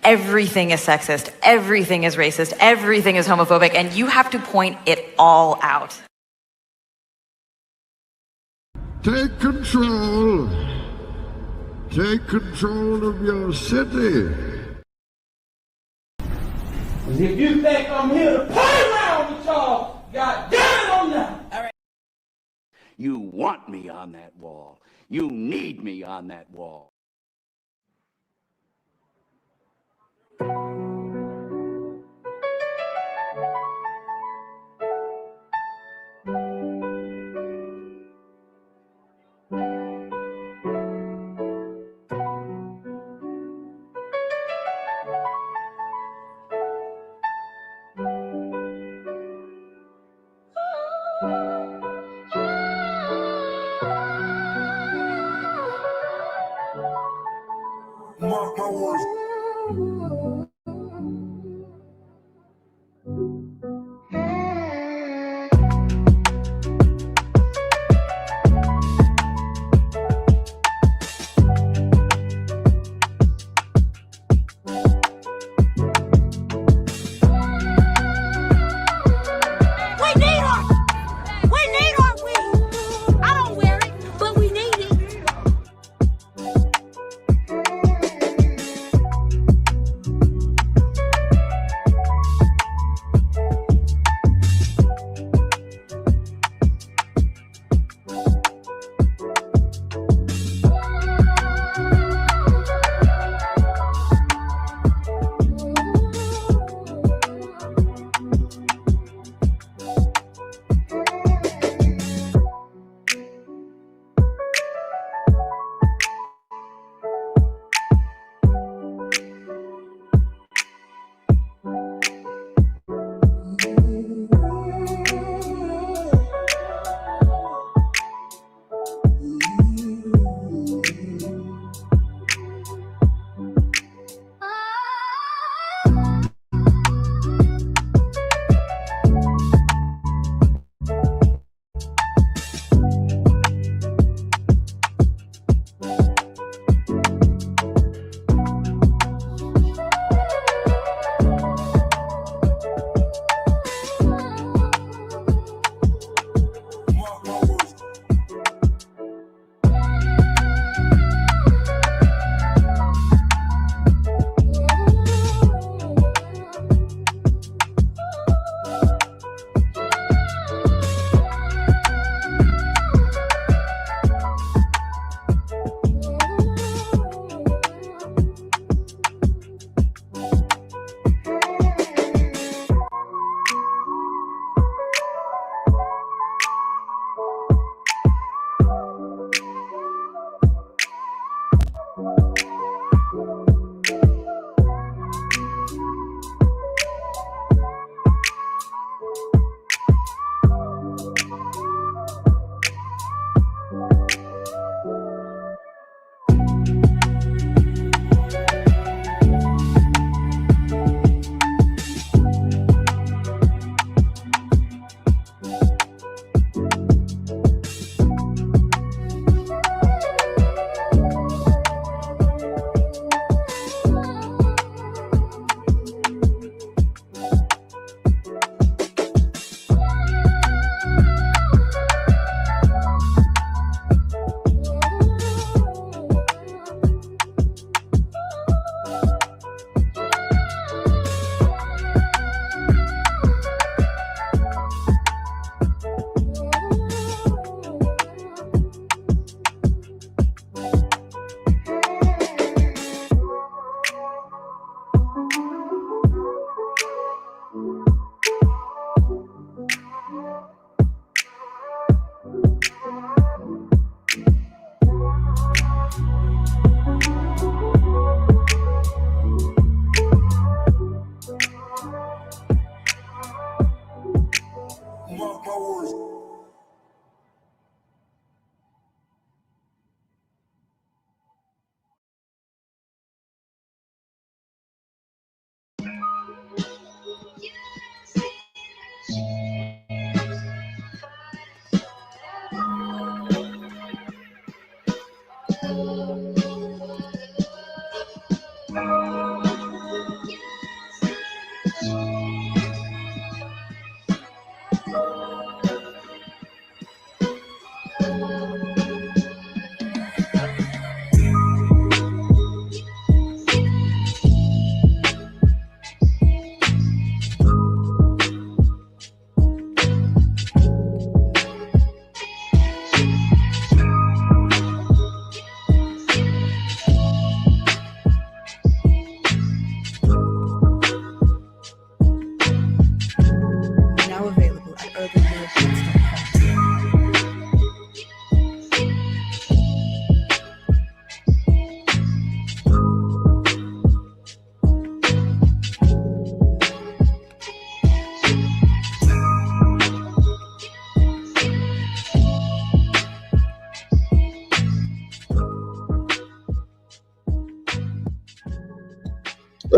everything is sexist, everything is racist, everything is homophobic, and you have to point it all out. Take control. Take control of your city. If you think I'm here to play around with y'all, God damn it, I'm not. All right. You want me on that wall. You need me on that wall. Mark my words.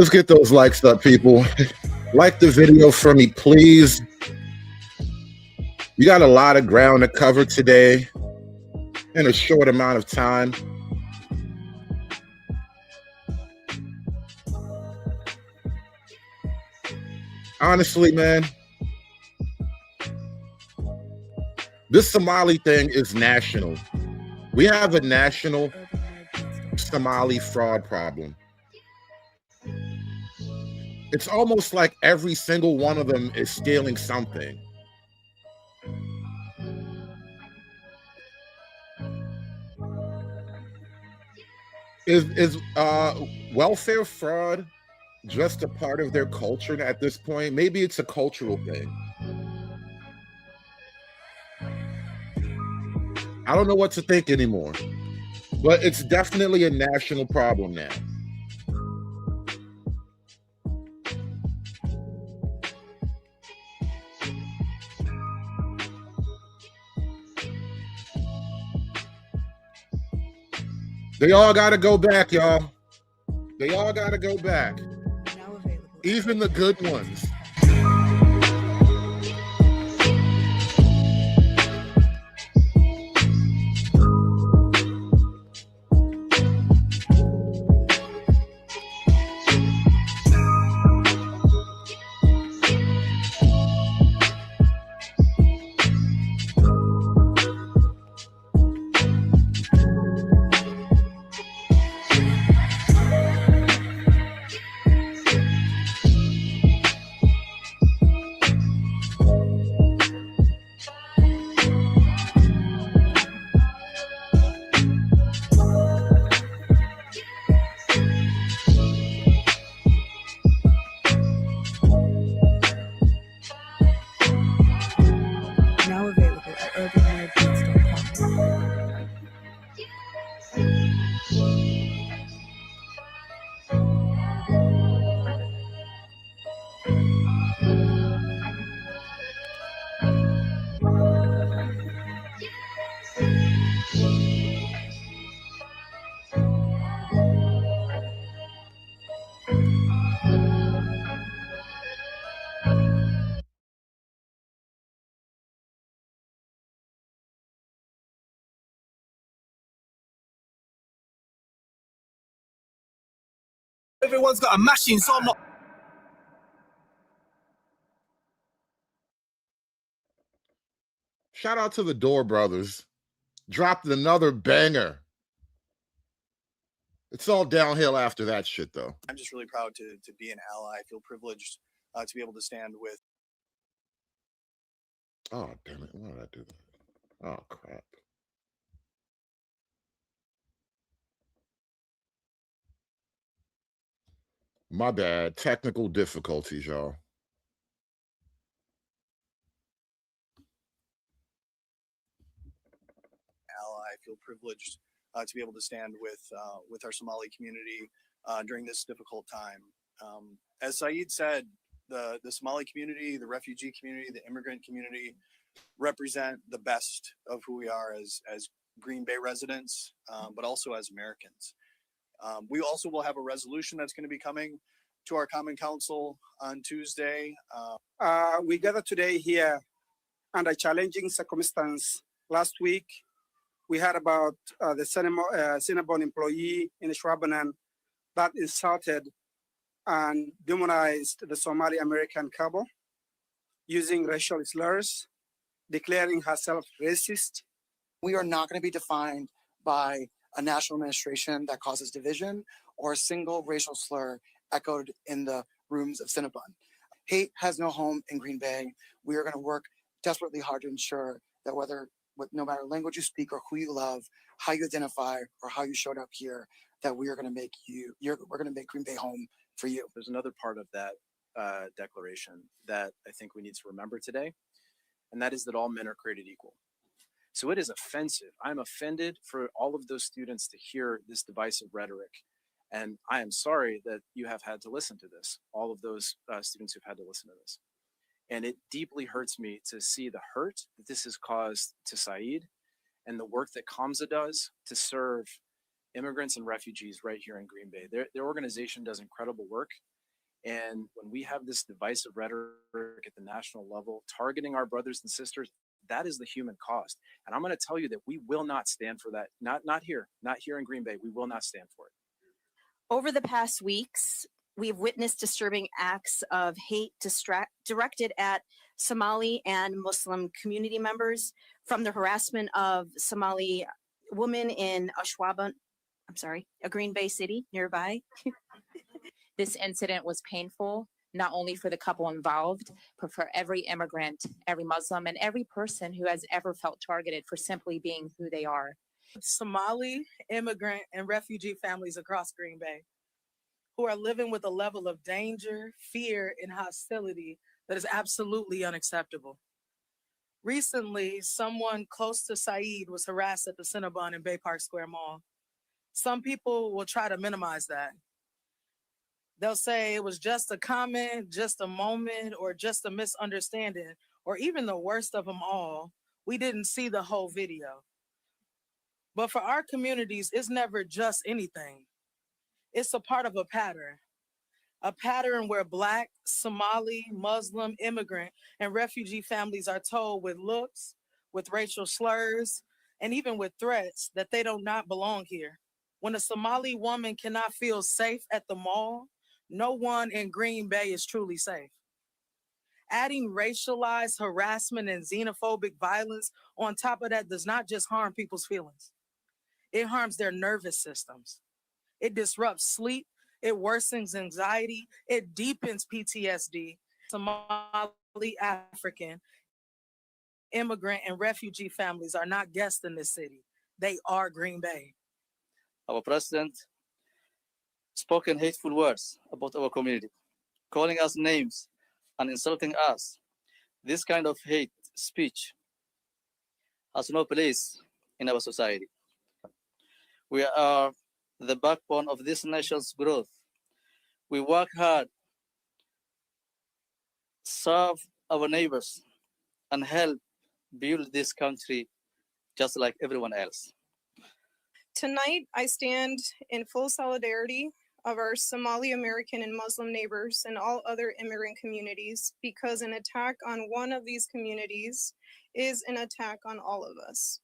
Let's get those likes up, people. Like the video for me, please. We got a lot of ground to cover today in a short amount of time. Honestly, man, this Somali thing is national. We have a national Somali fraud problem. It's almost like every single one of them is stealing something. Is welfare fraud just a part of their culture at this point? Maybe it's a cultural thing. I don't know what to think anymore, but it's definitely a national problem now. They all got to go back, y'all. They all got to go back. Even the good ones. Everyone's got a machine, so I'm not. Shout out to the Door Brothers. Dropped another banger. It's all downhill after that shit, though. I'm just really proud to be an ally. I feel privileged to be able to stand with. Oh, damn it. Why did I do that? Oh, crap. My bad. Technical difficulties, y'all. I feel privileged to be able to stand with our Somali community during this difficult time. As Saeed said, the Somali community, the refugee community, the immigrant community represent the best of who we are as Green Bay residents, but also as Americans. We also will have a resolution that's going to be coming to our Common Council on Tuesday. We gather today here under challenging circumstances. Last week, we heard about the Cinnabon employee in Shwabanan that insulted and demonized the Somali American couple using racial slurs, declaring herself racist. We are not going to be defined by a national administration that causes division or a single racial slur echoed in the rooms of Cinnabon. Hate has no home in Green Bay. We are going to work desperately hard to ensure that no matter language you speak or who you love, how you identify or how you showed up here, that we are going to make we're going to make Green Bay home for you. There's another part of that declaration that I think we need to remember today, and that is that all men are created equal. So it is offensive. I'm offended for all of those students to hear this divisive rhetoric. And I am sorry that you have had to listen to this, all of those students who've had to listen to this. And it deeply hurts me to see the hurt that this has caused to Saeed and the work that Kamza does to serve immigrants and refugees right here in Green Bay. Their organization does incredible work. And when we have this divisive rhetoric at the national level, targeting our brothers and sisters, that is the human cost. And I'm going to tell you that we will not stand for that. Not here in Green Bay. We will not stand for it. Over the past weeks, we've witnessed disturbing acts of hate directed at Somali and Muslim community members, from the harassment of Somali women in a Green Bay city nearby. This incident was painful, not only for the couple involved, but for every immigrant, every Muslim, and every person who has ever felt targeted for simply being who they are. Somali immigrant and refugee families across Green Bay who are living with a level of danger, fear, and hostility that is absolutely unacceptable. Recently, someone close to Saeed was harassed at the Cinnabon in Bay Park Square Mall. Some people will try to minimize that. They'll say it was just a comment, just a moment, or just a misunderstanding, or even the worst of them all, we didn't see the whole video. But for our communities, it's never just anything. It's a part of a pattern where Black, Somali, Muslim, immigrant, and refugee families are told with looks, with racial slurs, and even with threats that they do not belong here. When a Somali woman cannot feel safe at the mall, no one in Green Bay is truly safe. Adding racialized harassment and xenophobic violence on top of that does not just harm people's feelings. It harms their nervous systems. It disrupts sleep. It worsens anxiety. It deepens PTSD. Somali, African, immigrant, and refugee families are not guests in this city. They are Green Bay. Our president spoken hateful words about our community, calling us names and insulting us. This kind of hate speech has no place in our society. We are the backbone of this nation's growth. We work hard, serve our neighbors, and help build this country just like everyone else. Tonight, I stand in full solidarity of our Somali American and Muslim neighbors and all other immigrant communities, because an attack on one of these communities is an attack on all of us.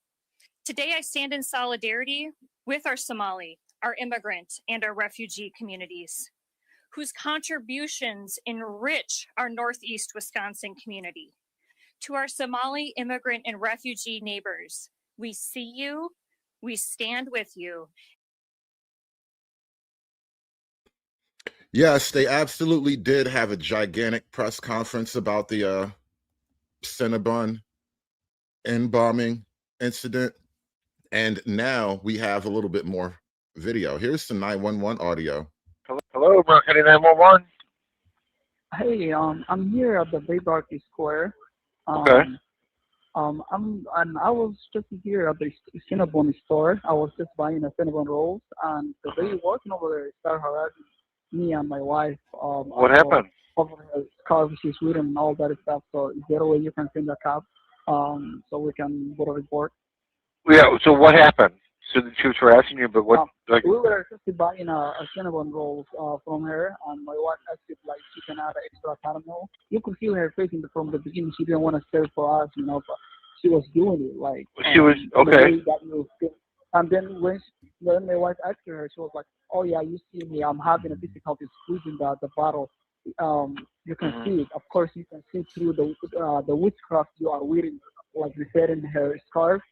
Today, I stand in solidarity with our Somali, our immigrant, and our refugee communities, whose contributions enrich our Northeast Wisconsin community. To our Somali immigrant and refugee neighbors, we see you, we stand with you. Yes, they absolutely did have a gigantic press conference about the Cinnabon bombing incident. And now we have a little bit more video. Here's some 911 audio. Hello, County 911. Hey, I'm here at the Bay Park Square. Okay. I was just here at the Cinnabon store. I was just buying a Cinnabon rolls, and the lady working over there started harassing me and my wife. What happened? Over her car, she's reading and all that stuff. So is there a way you can send a cab, so we can go to report? Yeah. So what happened? So she was harassing you, but what? Like we were just buying a Cinnabon rolls from her, and my wife asked if like she can add an extra caramel. You could feel her face from the beginning. She didn't want to serve for us, but she was doing it like. She was okay. And then when my wife asked her, she was like, "Oh yeah, you see me. I'm having a difficulty squeezing the bottle. You can see it. Of course, you can see through the witchcraft you are wearing, like you said in her scarf."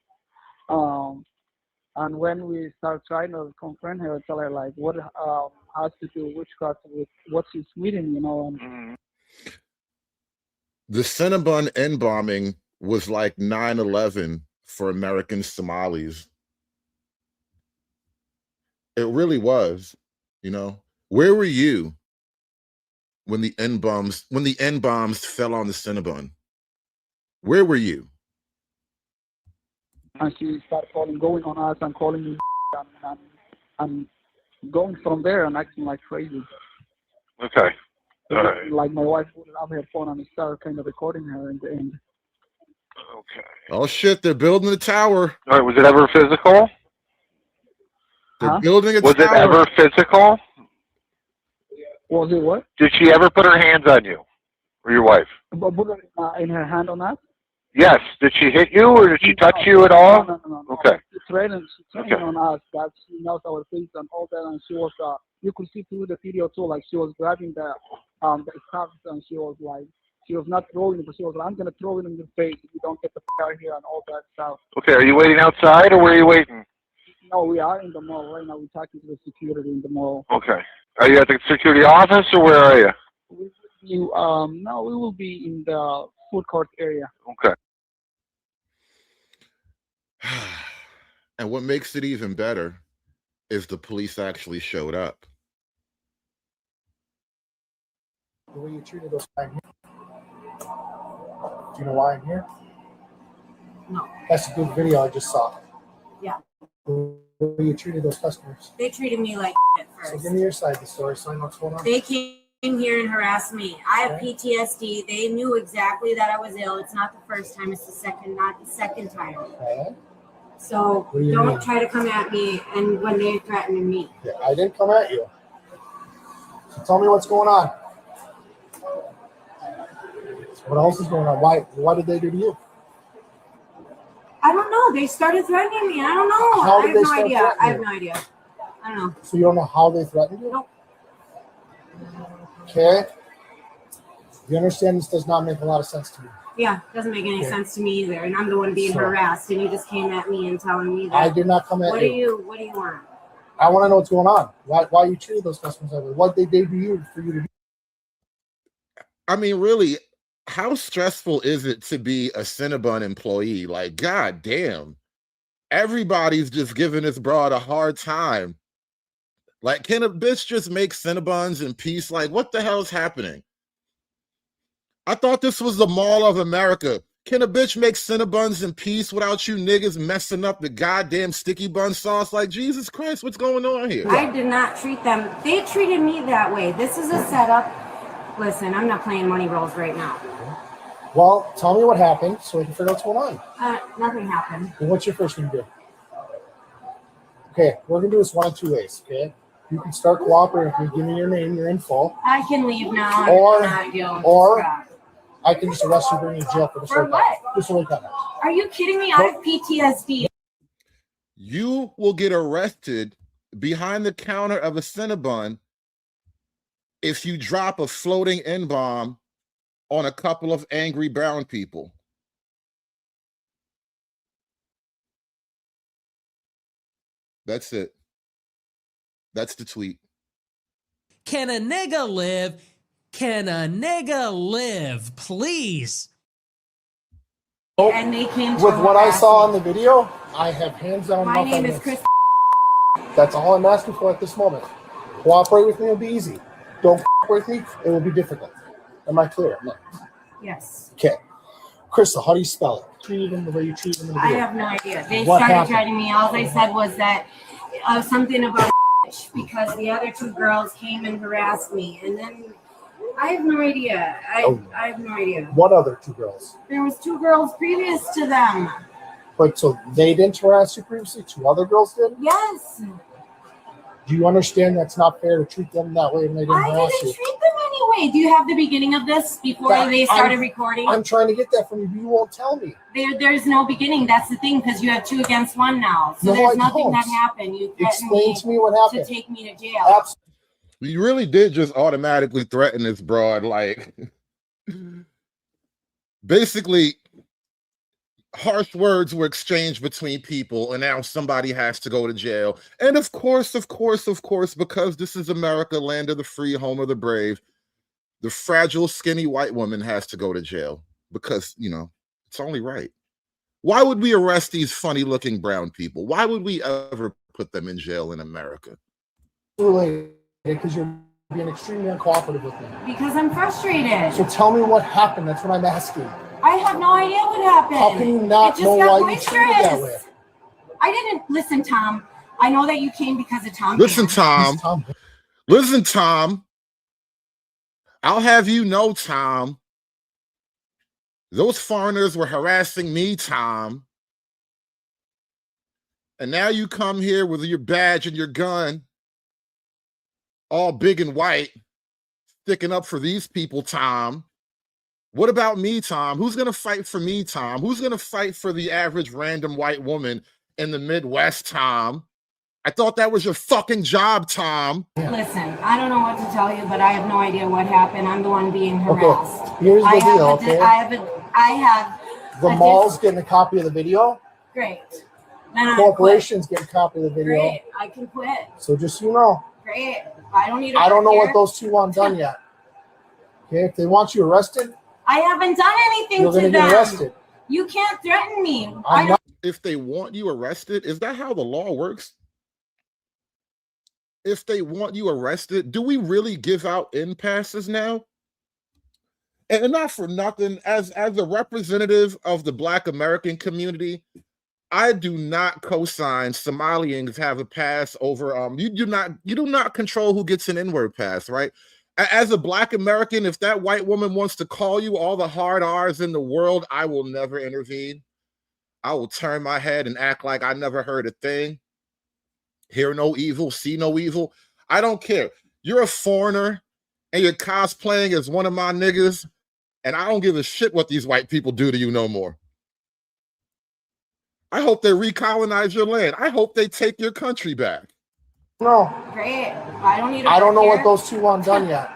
And when we start trying to confront her, tell her like what has to do witchcraft with what she's reading, The Cinnabon bombing was like 9/11 for American Somalis. It really was, Where were you when the N bombs fell on the Cinnabon? Where were you? And she started going on us and calling me and going from there and acting like crazy. Okay. All right. Like my wife put up her phone and started kind of recording her in the end. Okay. Oh shit! They're building a tower. All right. Was it ever physical? They're building a tower. Was it ever physical? Was it what? Did she ever put her hands on you or your wife? Put it in her hand on us? Yes. Did she hit you or did she touch you at No, all? no. Okay. She threatened Okay. on us that she knows our face and all that, and she was you could see through the video too, like she was grabbing the cuffs and she was not throwing it, but she was like, I'm gonna throw it in your face if you don't get the f out here and all that stuff. Okay. Are you waiting outside or where are you waiting? No, we are in the mall right now. We're talking to the security in the mall. Okay. Are you at the security office or where are you? No, we will be in the food court area. Okay. And what makes it even better is the police actually showed up. The way you treated us, I'm here. Do you know why I'm here? No. That's a good video I just saw. Yeah. The way you treated those customers. They treated me like at So first. give me your side of the story so I know what's going on. They came here and harassed me. I have Okay. PTSD. They knew exactly that I was ill. It's not the first time. It's not the second time. Okay. So What do you don't mean? try to come at me and when they threatened me. Yeah, I didn't come at you. So tell me what's going on. What else is going on? Why did they do to you? I don't know. They started threatening me. I don't know. How I did have they no start idea. threatening I have you? no idea. I don't know. So you don't know how they threatened you? Nope. Okay. You understand this does not make a lot of sense to me. Yeah, doesn't make any Okay. sense to me either. And I'm the one being So- harassed, and you just came at me and telling me that. I did not come at What you. What do you want? I want to know what's going on. Why you treated those customers that way? What they did to you for you to do? I mean, really, how stressful is it to be a Cinnabon employee? Like, god damn. Everybody's just giving this broad a hard time. Like, can a bitch just make Cinnabons in peace? Like, what the hell is happening? I thought this was the Mall of America. Can a bitch make Cinnabons in peace without you niggas messing up the goddamn sticky bun sauce? Like, Jesus Christ, what's going on here? I did not treat them. They treated me that way. This is a setup. Listen, I'm not playing money rolls right now. Well, tell me what happened so we can figure out what's going on. Nothing happened. And what's your first name do? Okay, we're gonna do this one of two ways. Okay, you can start cooperating with me. Give me your name, your info, I can leave now. Or- I'm not dealing with or- this crap. I can just arrest you, bring you to jail for For what? disorderly conduct. Are you kidding me? I have PTSD. You will get arrested behind the counter of a Cinnabon if you drop a floating N-bomb on a couple of angry brown people. That's it. That's the tweet. Can a nigga live? Can a nigga live? Please. And they came to With what I harass saw me. on the video, I have hands down. My enough name is evidence. Chris. That's all I'm asking for at this moment. Cooperate with me, it'll be easy. Don't cooperate with me, it will be difficult. Am I clear? No. Yes. Okay. Crystal, how do you spell it? Treated them the way you treat them in the I video. have no idea. They What started happened? threatening me. All they said was that something about because the other two girls came and harassed me. And then I have no idea. I have no idea. What other two girls? There was two girls previous to them. But so they didn't harass you previously? Two other girls did? Yes. Do you understand that's not fair to treat them that way when they didn't I harass didn't you? treat them anyway. Do you have the beginning of this before they started recording? I'm trying to get that from you, but you won't tell me. There's no beginning. That's the thing, because you have 2 against 1 now. So No, there's I nothing don't. that happened. You threatened Explain to me what happened. to take me to jail. You really did just automatically threaten this broad. Like, basically, harsh words were exchanged between people, and now somebody has to go to jail. And of course, because this is America, land of the free, home of the brave, the fragile, skinny white woman has to go to jail because, you know, it's only right. Why would we arrest these funny-looking brown people? Why would we ever put them in jail in America? Related, because you're being extremely uncooperative with me. Because I'm frustrated. So tell me what happened. That's what I'm asking. I have no idea what happened. How can you not It just know got why you treated that way? boisterous. I didn't listen, Tom. I know that you came because of Tom. Listen, Hanks. Tom. Listen, Tom. I'll have you know, Tom. Those foreigners were harassing me, Tom. And now you come here with your badge and your gun, all big and white, sticking up for these people, Tom. What about me, Tom? Who's going to fight for me, Tom? Who's going to fight for the average random white woman in the Midwest, Tom? I thought that was your fucking job, Tom. Listen, I don't know what to tell you, but I have no idea what happened. I'm the one being harassed. Okay, here's the deal, okay? I have the mall's getting a copy of the video. Great. Then Corporations getting a copy of the video. Great. I can quit. So just so you know. Great. I don't need to I don't know here. what those two want done yet. Okay, if they want you arrested, I haven't done anything you're to going them. to get arrested. You can't threaten me. If they want you arrested, is that how the law works? If they want you arrested, do we really give out in passes now? And not for nothing, as a representative of the Black American community, I do not co-sign Somalians have a pass over. You do not control who gets an N-word pass, right? As a Black American, if that white woman wants to call you all the hard R's in the world, I will never intervene. I will turn my head and act like I never heard a thing. Hear no evil, see no evil. I don't care. You're a foreigner and you're cosplaying as one of my niggas, and I don't give a shit what these white people do to you no more. I hope they recolonize your land. I hope they take your country back. No. Great. I don't need to I don't know here. what those two want done yet.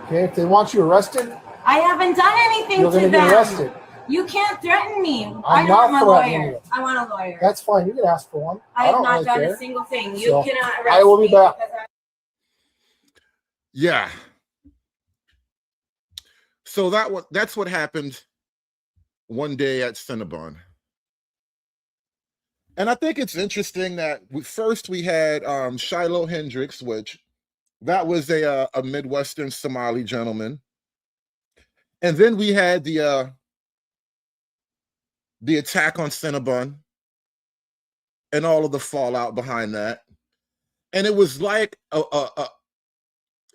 Okay, if they want you arrested, I haven't done anything you're to going them. to get arrested. You can't threaten me. I'm I not want a threatening lawyer. you. I want a lawyer. That's fine. You can ask for one. I have don't not really done care. a single thing. You So, cannot arrest I will be me back. Yeah. So that's what happened one day at Cinnabon. And I think it's interesting that first we had Shiloh Hendricks, which that was a Midwestern Somali gentleman. And then we had the attack on Cinnabon and all of the fallout behind that. And it was like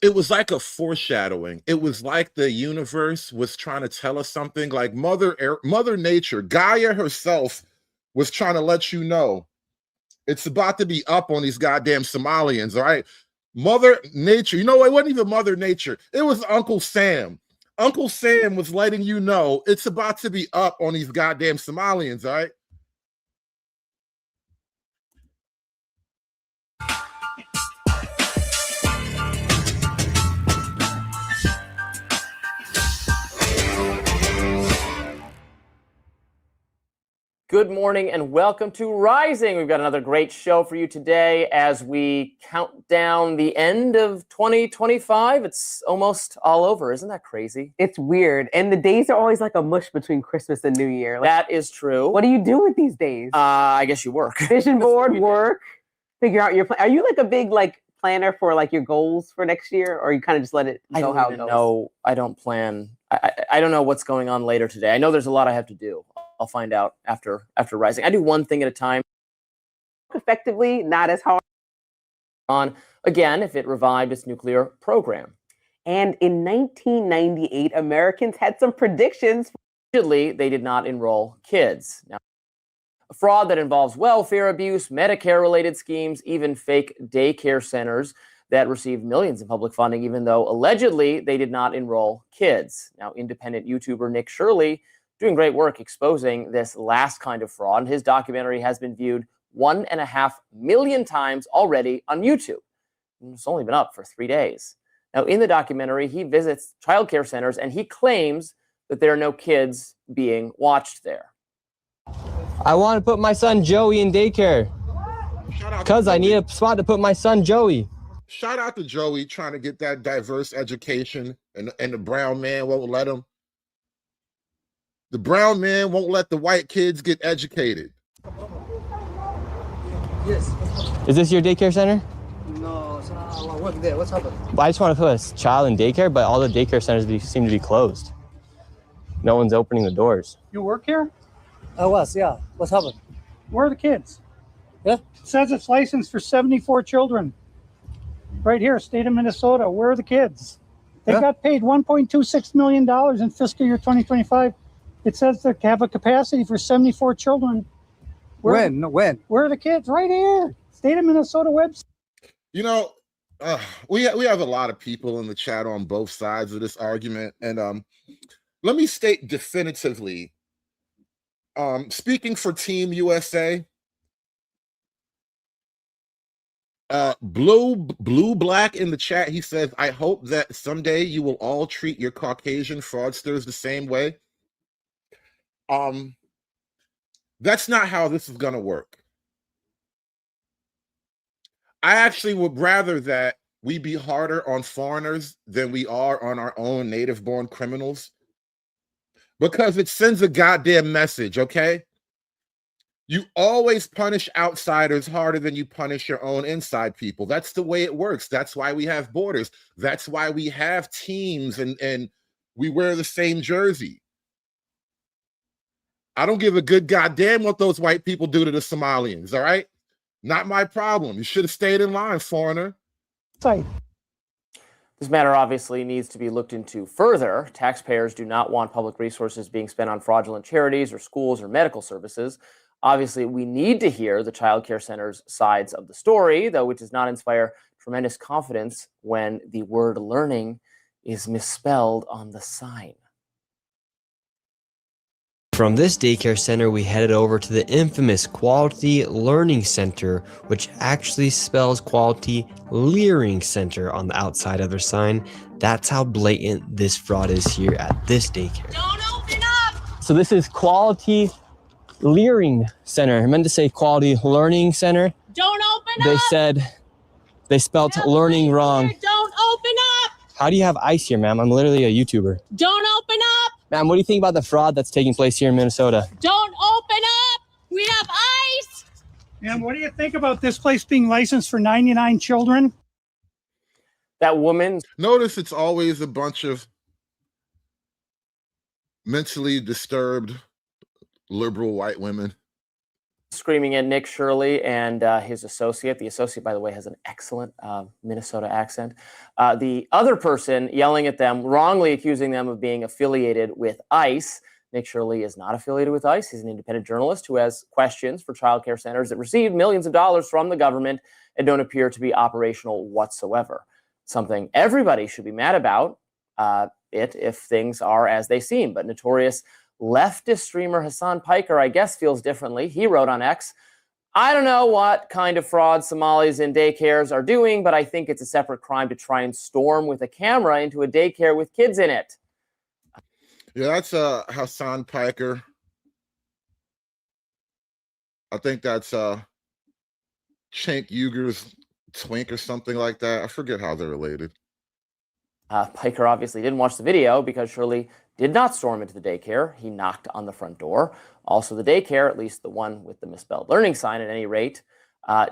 it was like a foreshadowing. It was like the universe was trying to tell us something, like Mother Nature, Gaia herself, was trying to let you know it's about to be up on these goddamn Somalians, all right? Mother Nature, you know, it wasn't even Mother Nature. It was Uncle Sam. Uncle Sam was letting you know it's about to be up on these goddamn Somalians, all right? Good morning and welcome to Rising. We've got another great show for you today as we count down the end of 2025. It's almost all over. Isn't that crazy? It's weird. And the days are always like a mush between Christmas and New Year. Like, That is true. what do you do with these days? I guess you work. Vision board, work, figure out your plan. Are you like a big planner for like your goals for next year, or you kind of just let it go how it goes? No, I don't plan. I don't know what's going on later today. I know there's a lot I have to do. I'll find out after Rising. I do one thing at a time. Effectively, not as hard. On again, if it revived its nuclear program. And in 1998, Americans had some predictions. Allegedly, they did not enroll kids. Now, a fraud that involves welfare abuse, Medicare-related schemes, even fake daycare centers that received millions in public funding, even though allegedly they did not enroll kids. Now, independent YouTuber Nick Shirley doing great work exposing this last kind of fraud. His documentary has been viewed 1.5 million times already on YouTube. It's only been up for 3 days. Now, in the documentary, he visits childcare centers and he claims that there are no kids being watched there. I want to put my son Joey in daycare because I need a spot to put my son Joey. Shout out to Joey trying to get that diverse education, and the brown man won't let him. The brown man won't let the white kids get educated. Yes. Is this your daycare center? No, I work there. What's happened? I just want to put a child in daycare, but all the daycare centers seem to be closed. No one's opening the doors. You work here? I was, yeah. What's happened? Where are the kids? Yeah. It says it's licensed for 74 children. Right here, state of Minnesota. Where are the kids? They got paid $1.26 million in fiscal year 2025. It says they have a capacity for 74 children. When? Where are the kids? Right here. State of Minnesota website. You know, we have a lot of people in the chat on both sides of this argument, and let me state definitively, speaking for Team USA, blue black in the chat, he says, I hope that someday you will all treat your Caucasian fraudsters the same way. That's not how this is going to work. I actually would rather that we be harder on foreigners than we are on our own native-born criminals, because it sends a goddamn message, okay? You always punish outsiders harder than you punish your own inside people. That's the way it works. That's why we have borders. That's why we have teams and we wear the same jersey. I don't give a good goddamn what those white people do to the Somalians, all right? Not my problem. You should have stayed in line, foreigner. Sorry. This matter obviously needs to be looked into further. Taxpayers do not want public resources being spent on fraudulent charities or schools or medical services. Obviously, we need to hear the child care center's sides of the story, though it does not inspire tremendous confidence when the word learning is misspelled on the sign. From this daycare center, we headed over to the infamous Quality Learning Center, which actually spells Quality Leering Center on the outside of their sign. That's how blatant this fraud is here at this daycare. Don't open up! So this is Quality Leering Center. I meant to say Quality Learning Center. Don't open They up! said they spelled learning wrong. Don't open up! How do you have ice here, ma'am? I'm literally a YouTuber. Don't open up! Ma'am, what do you think about the fraud that's taking place here in Minnesota? Don't open up! We have ice! And what do you think about this place being licensed for 99 children? That woman. Notice it's always a bunch of mentally disturbed liberal white women Screaming at Nick Shirley and his associate. The associate, by the way, has an excellent Minnesota accent. The other person yelling at them, wrongly accusing them of being affiliated with ICE. Nick Shirley is not affiliated with ICE. He's an independent journalist who has questions for child care centers that receive millions of dollars from the government and don't appear to be operational whatsoever. Something everybody should be mad about if things are as they seem. But notorious leftist streamer Hassan Piker, I guess, feels differently. He wrote on X, I don't know what kind of fraud Somalis in daycares are doing, but I think it's a separate crime to try and storm with a camera into a daycare with kids in it. Yeah, that's Hassan Piker. I think that's Cenk Uyghur's twink or something like that. I forget how they're related. Piker obviously didn't watch the video because Shirley did not storm into the daycare. He knocked on the front door. Also, the daycare, at least the one with the misspelled learning sign at any rate,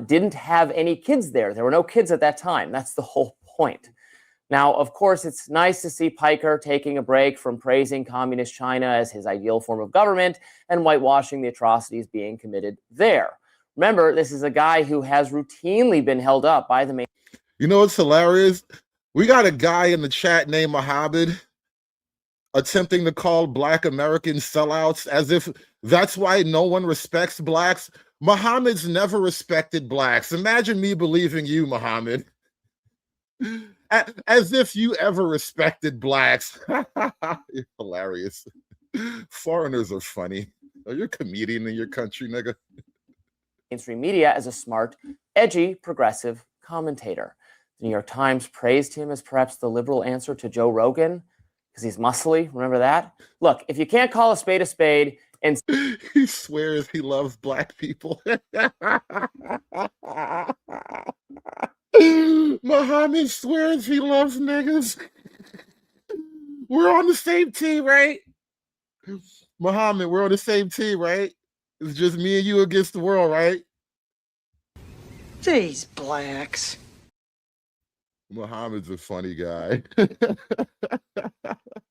didn't have any kids there. There were no kids at that time. That's the whole point. Now, of course, it's nice to see Piker taking a break from praising communist China as his ideal form of government and whitewashing the atrocities being committed there. Remember, this is a guy who has routinely been held up by the main. You know what's hilarious? We got a guy in the chat named Mohammed attempting to call Black Americans sellouts as if that's why no one respects Blacks. Mohammed's never respected Blacks. Imagine me believing you, Mohammed. As if you ever respected Blacks. You're hilarious. Foreigners are funny. Oh, you're a comedian in your country, nigga. Mainstream media as a smart, edgy, progressive commentator. The New York Times praised him as perhaps the liberal answer to Joe Rogan because he's muscly. Remember that? Look, if you can't call a spade and he swears he loves Black people. Muhammad swears he loves niggas. We're on the same team, right? Muhammad, we're on the same team, right? It's just me and you against the world, right? These blacks. Muhammad's a funny guy.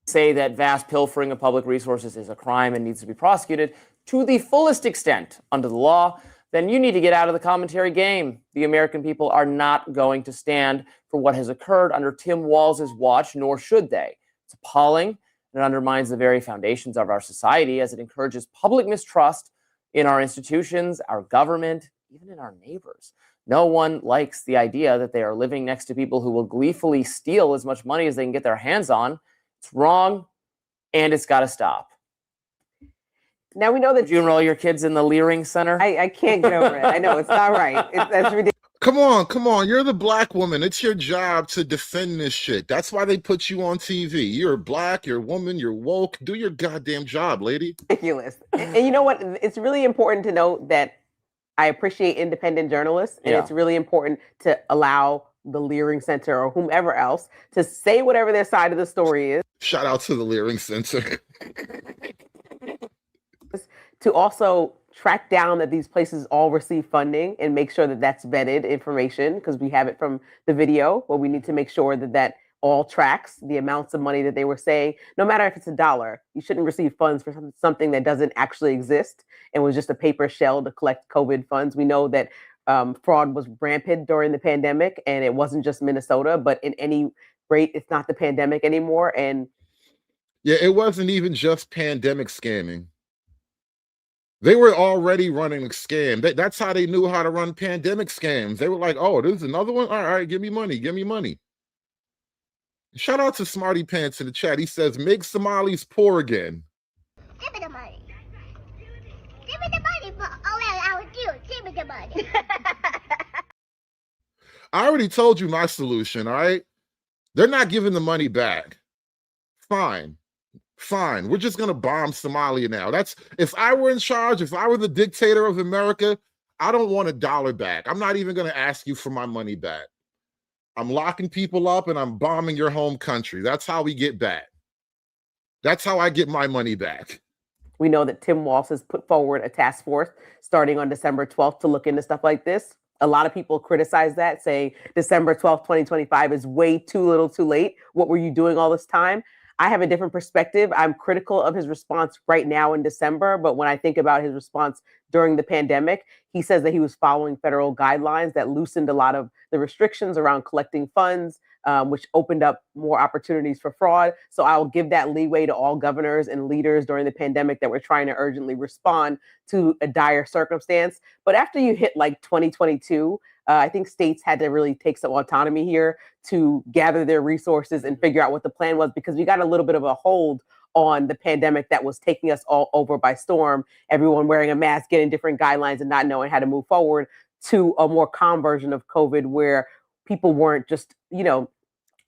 say that vast pilfering of public resources is a crime and needs to be prosecuted to the fullest extent under the law, then you need to get out of the commentary game. The American people are not going to stand for what has occurred under Tim Walz's watch, nor should they. It's appalling, and it undermines the very foundations of our society as it encourages public mistrust in our institutions, our government, even in our neighbors. No one likes the idea that they are living next to people who will gleefully steal as much money as they can get their hands on. It's wrong, and it's got to stop. Now we know that Would you enroll your kids in the Leering Center? I can't get over it. I know it's not right. That's ridiculous. Come on. You're the black woman. It's your job to defend this shit. That's why they put you on TV. You're black, you're a woman, you're woke. Do your goddamn job, lady. Ridiculous. And you know what? It's really important to note that I appreciate independent journalists, and it's really important to allow the Leering Center or whomever else to say whatever their side of the story is. Shout out to the Leering Center. To also track down that these places all receive funding and make sure that that's vetted information, because we have it from the video, but we need to make sure that that all tracks the amounts of money that they were saying. No matter if it's $1, you shouldn't receive funds for something that doesn't actually exist and was just a paper shell to collect COVID funds. We know that fraud was rampant during the pandemic, and it wasn't just Minnesota, but in any rate, it's not the pandemic anymore. And yeah, it wasn't even just pandemic scamming. They were already running a scam. That's how they knew how to run pandemic scams. They were like, oh, there's another one? All right, give me money. Give me money. Shout out to Smarty Pants in the chat. He says, make Somalis poor again. Give me the money. Give me the money. Oh, well, I was cute. Give me the money. I already told you my solution, all right? They're not giving the money back. Fine. We're just going to bomb Somalia now. If I were in charge, if I were the dictator of America, I don't want $1 back. I'm not even going to ask you for my money back. I'm locking people up and I'm bombing your home country. That's how we get back. That's how I get my money back. we know that Tim Walz has put forward a task force starting on December 12th to look into stuff like this. A lot of people criticize that, saying December 12th, 2025 is way too little too late. What were you doing all this time? I have a different perspective. I'm critical of his response right now in December, but when I think about his response during the pandemic, he says that he was following federal guidelines that loosened a lot of the restrictions around collecting funds, which opened up more opportunities for fraud. So I'll give that leeway to all governors and leaders during the pandemic that were trying to urgently respond to a dire circumstance. But after you hit like 2022, I think states had to really take some autonomy here to gather their resources and figure out what the plan was, because we got a little bit of a hold on the pandemic that was taking us all over by storm, everyone wearing a mask, getting different guidelines and not knowing how to move forward, to a more calm version of COVID where people weren't just,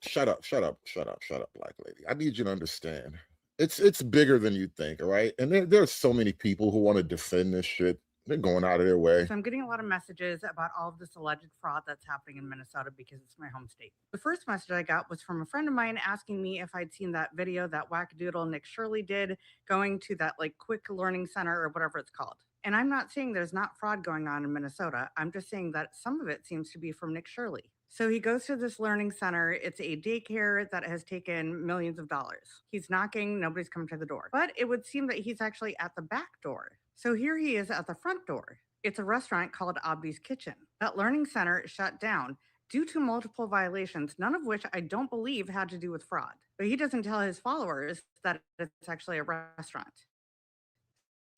Shut up, black lady. I need you to understand. It's bigger than you think, all right? And there's so many people who want to defend this shit. They're going out of their way. So I'm getting a lot of messages about all of this alleged fraud that's happening in Minnesota because it's my home state. The first message I got was from a friend of mine asking me if I'd seen that video that wackadoodle Nick Shirley did going to that like quick learning center or whatever it's called. And I'm not saying there's not fraud going on in Minnesota. I'm just saying that some of it seems to be from Nick Shirley. So he goes to this learning center. It's a daycare that has taken millions of dollars. He's knocking, nobody's come to the door. But it would seem that he's actually at the back door. So here he is at the front door. It's a restaurant called Abdi's Kitchen. That learning center shut down due to multiple violations, none of which I don't believe had to do with fraud. But he doesn't tell his followers that it's actually a restaurant.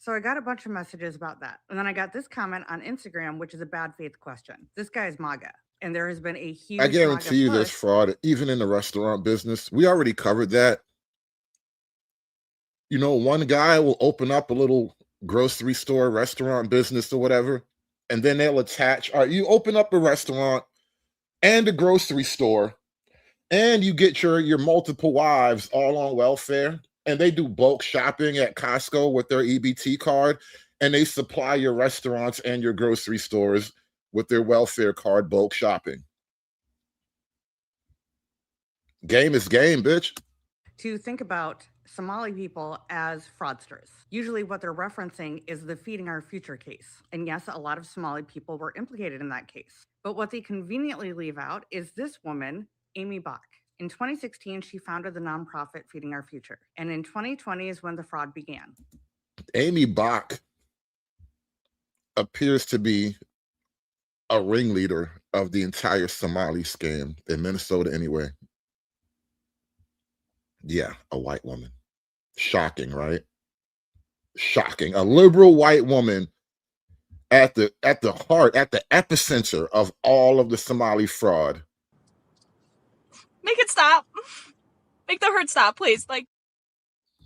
So I got a bunch of messages about that. And then I got this comment on Instagram, which is a bad faith question. This guy is MAGA. And there has been a huge I guarantee you there's fraud, even in the restaurant business. We already covered that. You know, one guy will open up a little grocery store, restaurant business or whatever, and then they'll attach, all right, you open up a restaurant and a grocery store, and you get your multiple wives all on welfare, and they do bulk shopping at Costco with their EBT card, and they supply your restaurants and your grocery stores with their welfare card bulk shopping. Game is game, bitch. To think about Somali people as fraudsters. Usually what they're referencing is the Feeding Our Future case. And yes, a lot of Somali people were implicated in that case. But what they conveniently leave out is this woman, Amy Bach. In 2016, she founded the nonprofit Feeding Our Future. And in 2020 is when the fraud began. Amy Bach appears to be a ringleader of the entire Somali scam in Minnesota anyway. Yeah, a white woman. Shocking, right? Shocking. A liberal white woman at the heart, at the epicenter of all of the Somali fraud. Make it stop. Make the hurt stop, please. Like,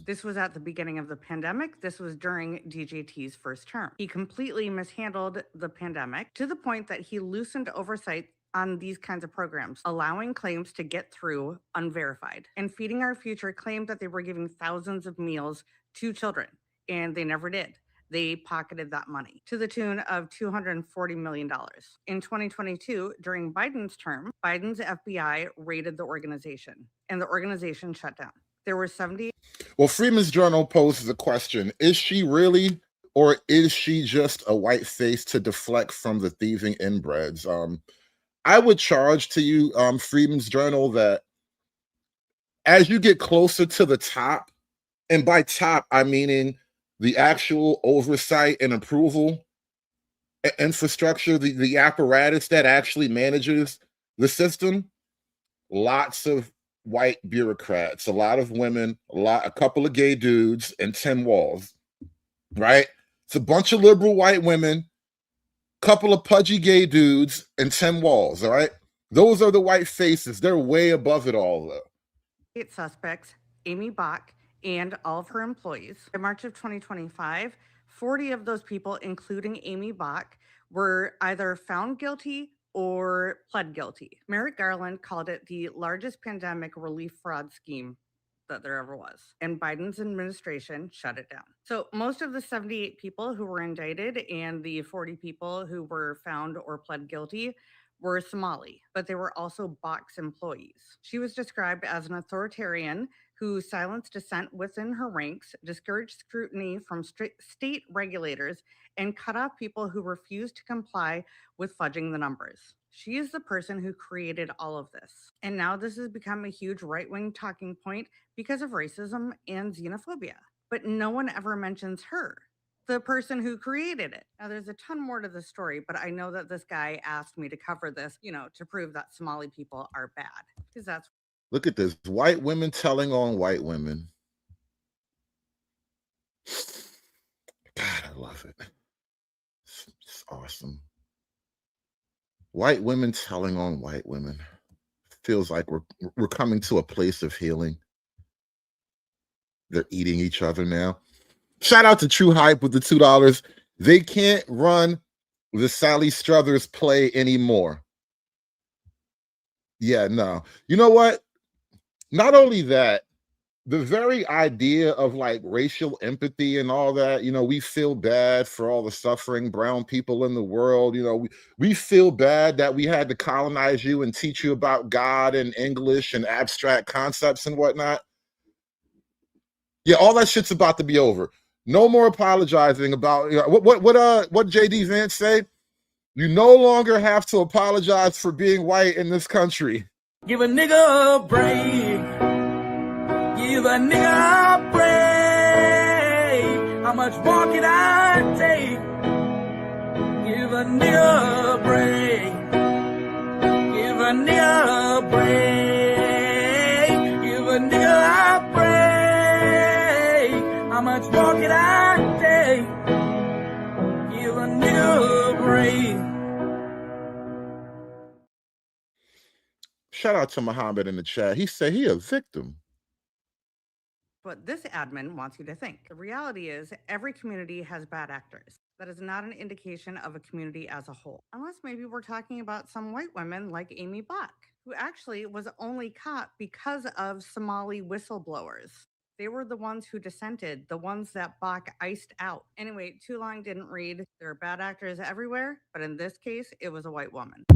this was at the beginning of the pandemic. This was during DJT's first term. He completely mishandled the pandemic to the point that he loosened oversight on these kinds of programs, allowing claims to get through unverified. And Feeding Our Future claimed that they were giving thousands of meals to children, and they never did. They pocketed that money to the tune of $240 million. In 2022, during Biden's term, Biden's FBI raided the organization, and the organization shut down. There were 70. Well, Freeman's Journal poses the question, is she really, or is she just a white face to deflect from the thieving inbreds? I would charge to you, Freeman's Journal, that as you get closer to the top, and by top, I meaning the actual oversight and approval infrastructure, the apparatus that actually manages the system, lots of white bureaucrats, a lot of women, a couple of gay dudes, and Tim Walz, right? It's a bunch of liberal white women, couple of pudgy gay dudes, and Tim Walz, all right? Those are the white faces. They're way above it all, though. 8 suspects, Amy Bach, and all of her employees. In March of 2025, 40 of those people, including Amy Bach, were either found guilty or pled guilty. Merrick Garland called it the largest pandemic relief fraud scheme that there ever was, and Biden's administration shut it down. So most of the 78 people who were indicted and the 40 people who were found or pled guilty were Somali, but they were also Bach's employees. She was described as an authoritarian who silenced dissent within her ranks, discouraged scrutiny from state regulators, and cut off people who refused to comply with fudging the numbers. She is the person who created all of this. And now this has become a huge right-wing talking point because of racism and xenophobia. But no one ever mentions her, the person who created it. Now, there's a ton more to the story, but I know that this guy asked me to cover this, to prove that Somali people are bad, because that's. Look at this, white women telling on white women. God, I love it. It's awesome. White women telling on white women. Feels like we're coming to a place of healing. They're eating each other now. Shout out to True Hype with the $2. They can't run the Sally Struthers play anymore. Yeah, no. You know what? Not only that, the very idea of like racial empathy and all that, we feel bad for all the suffering brown people in the world. We feel bad that we had to colonize you and teach you about God and English and abstract concepts and whatnot. Yeah, all that shit's about to be over. No more apologizing about what JD Vance say? You no longer have to apologize for being white in this country. Give a nigga a break. Give a nigga a break. How much more can I take? Give a nigga a break. Give a nigga a break. Give a nigga a break. How much more can I take? Give a nigga a break. Shout out to Muhammad in the chat. He said he a victim. What this admin wants you to think. The reality is every community has bad actors. That is not an indication of a community as a whole. Unless maybe we're talking about some white women like Amy Bach, who actually was only caught because of Somali whistleblowers. They were the ones who dissented, the ones that Bach iced out. Anyway, too long didn't read. There are bad actors everywhere, but in this case, it was a white woman.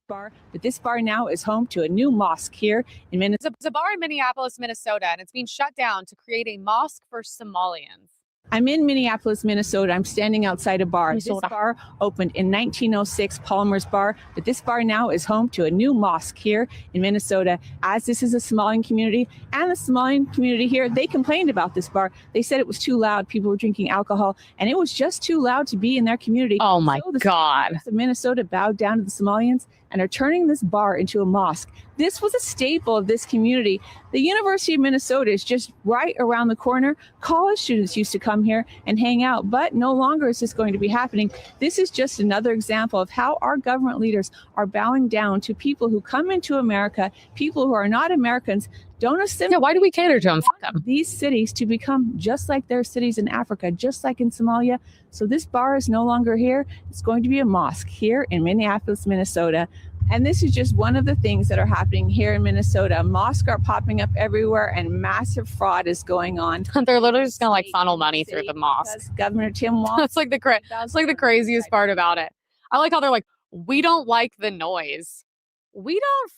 But this bar now is home to a new mosque here in Minnesota. It's a bar in Minneapolis, Minnesota, and it's being shut down to create a mosque for Somalians. I'm in Minneapolis, Minnesota. I'm standing outside a bar. This bar opened in 1906, Palmer's Bar, but this bar now is home to a new mosque here in Minnesota. As this is a Somalian community, and the Somalian community here, they complained about this bar. They said it was too loud. People were drinking alcohol, and it was just too loud to be in their community. Oh my God. The Minnesota bowed down to the Somalians, and are turning this bar into a mosque. This was a staple of this community. The University of Minnesota is just right around the corner. College students used to come here and hang out, but no longer is this going to be happening. This is just another example of how our government leaders are bowing down to people who come into America, people who are not Americans. Don't assume. Yeah, why do we cater to them? Fuck them. These cities to become just like their cities in Africa, just like in Somalia. So this bar is no longer here. It's going to be a mosque here in Minneapolis, Minnesota. And this is just one of the things that are happening here in Minnesota. Mosques are popping up everywhere and massive fraud is going on. They're literally just gonna like funnel money through the mosque. Governor Tim Walz. That's like the craziest part about it. I like how they're like, we don't like the noise. We don't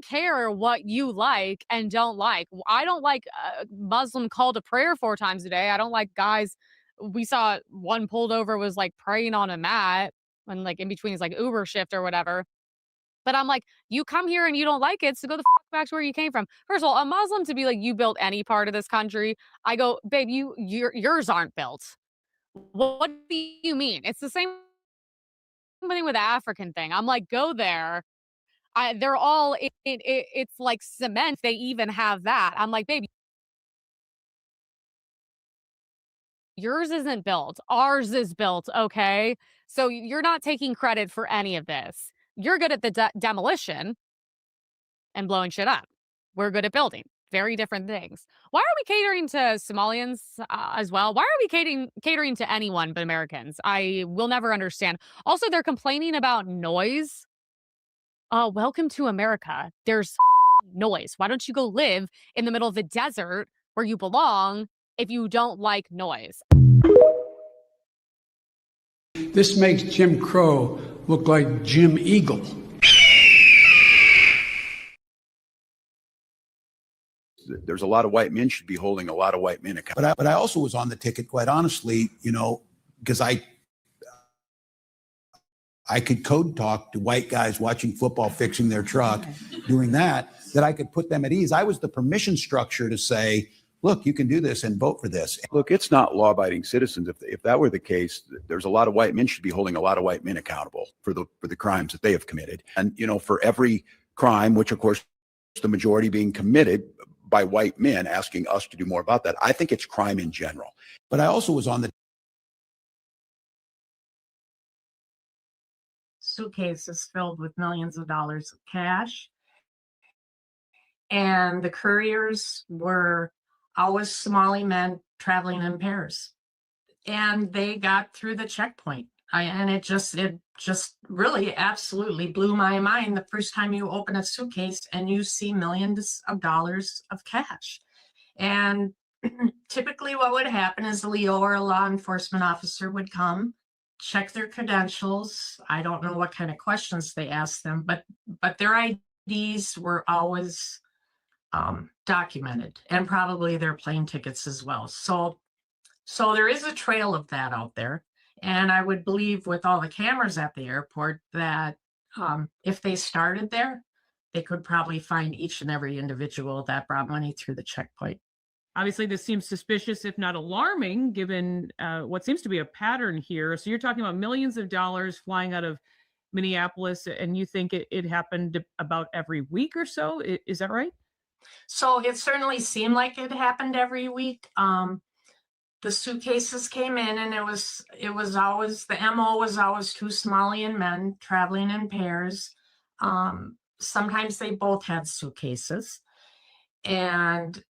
care what you like and don't like. I don't like a Muslim call to prayer 4 times a day. I don't like guys. We saw one pulled over was like praying on a mat and like in between his like Uber shift or whatever. But I'm like, you come here and you don't like it, so go the fuck back to where you came from. First of all, a Muslim to be like, you built any part of this country. I go, babe, yours aren't built. What do you mean? It's the same thing with the African thing. I'm like, go there. They're all, it's like cement. They even have that. I'm like, baby, yours isn't built. Ours is built, okay? So you're not taking credit for any of this. You're good at the demolition and blowing shit up. We're good at building. Very different things. Why are we catering to Somalians as well? Why are we catering to anyone but Americans? I will never understand. Also, they're complaining about noise. Welcome to America. There's noise. Why don't you go live in the middle of the desert where you belong if you don't like noise? This makes Jim Crow look like Jim Eagle. There's a lot of white men should be holding a lot of white men accountable. But I also was on the ticket, quite honestly, because I could code talk to white guys watching football, fixing their truck, doing that I could put them at ease. I was the permission structure to say, look, you can do this and vote for this. Look, it's not law-abiding citizens. If that were the case, there's a lot of white men should be holding a lot of white men accountable for the crimes that they have committed. And, for every crime, which of course the majority being committed by white men, asking us to do more about that. I think it's crime in general. But I also was on the suitcases filled with millions of dollars of cash. And the couriers were always Somali men traveling in pairs. And they got through the checkpoint. And it just really absolutely blew my mind the first time you open a suitcase and you see millions of dollars of cash. And typically what would happen is a Leo or a law enforcement officer would come, check their credentials. I don't know what kind of questions they asked them, but their IDs were always documented, and probably their plane tickets as well. So there is a trail of that out there. And I would believe with all the cameras at the airport that if they started there, they could probably find each and every individual that brought money through the checkpoint. Obviously, this seems suspicious, if not alarming, given what seems to be a pattern here. So you're talking about millions of dollars flying out of Minneapolis, and you think it happened about every week or so? Is that right? So it certainly seemed like it happened every week. The suitcases came in, and it was always, the MO was always 2 Somalian men traveling in pairs. Sometimes they both had suitcases. And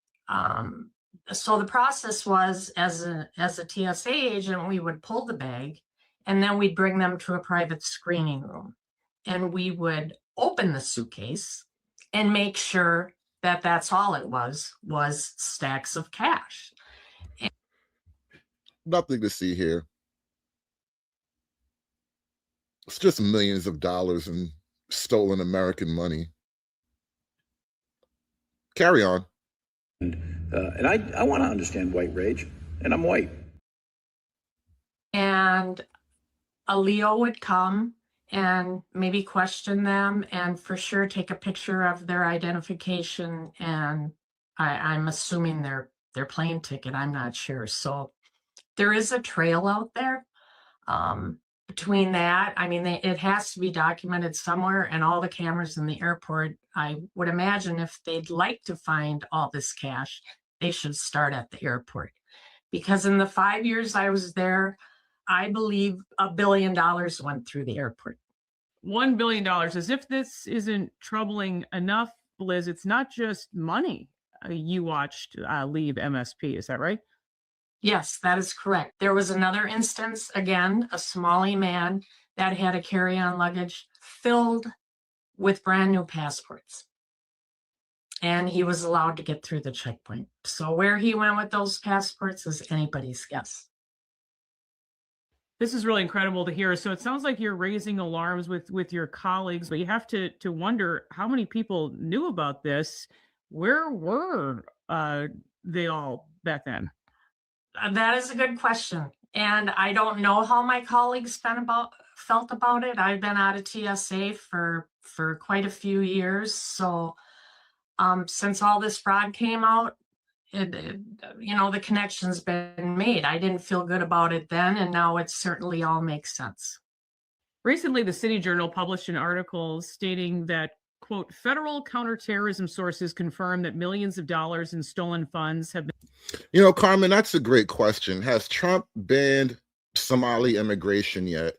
so the process was, as a TSA agent, we would pull the bag, and then we'd bring them to a private screening room. And we would open the suitcase and make sure that that's all it was stacks of cash. Nothing to see here. It's just millions of dollars in stolen American money. Carry on. And I want to understand white rage, and I'm white. And a Leo would come and maybe question them, and for sure take a picture of their identification, and I'm assuming their plane ticket. I'm not sure. So there is a trail out there, between that, I mean, it has to be documented somewhere, and all the cameras in the airport, I would imagine if they'd like to find all this cash, they should start at the airport. Because in the 5 years I was there, I believe $1 billion went through the airport. $1 billion. As if this isn't troubling enough, Liz, it's not just money you watched leave MSP. Is that right? Yes, that is correct. There was another instance, again, a Somali man that had a carry-on luggage filled with brand new passports. And he was allowed to get through the checkpoint. So where he went with those passports is anybody's guess. This is really incredible to hear. So it sounds like you're raising alarms with your colleagues, but you have to wonder how many people knew about this. Where were they all back then? That is a good question. And I don't know how my colleagues felt about it. I've been out of TSA for quite a few years. So since all this fraud came out, the connection's been made. I didn't feel good about it then, and now it certainly all makes sense. Recently, the City Journal published an article stating that, quote, federal counterterrorism sources confirm that millions of dollars in stolen funds have been. You know, Carmen, that's a great question. Has Trump banned Somali immigration yet?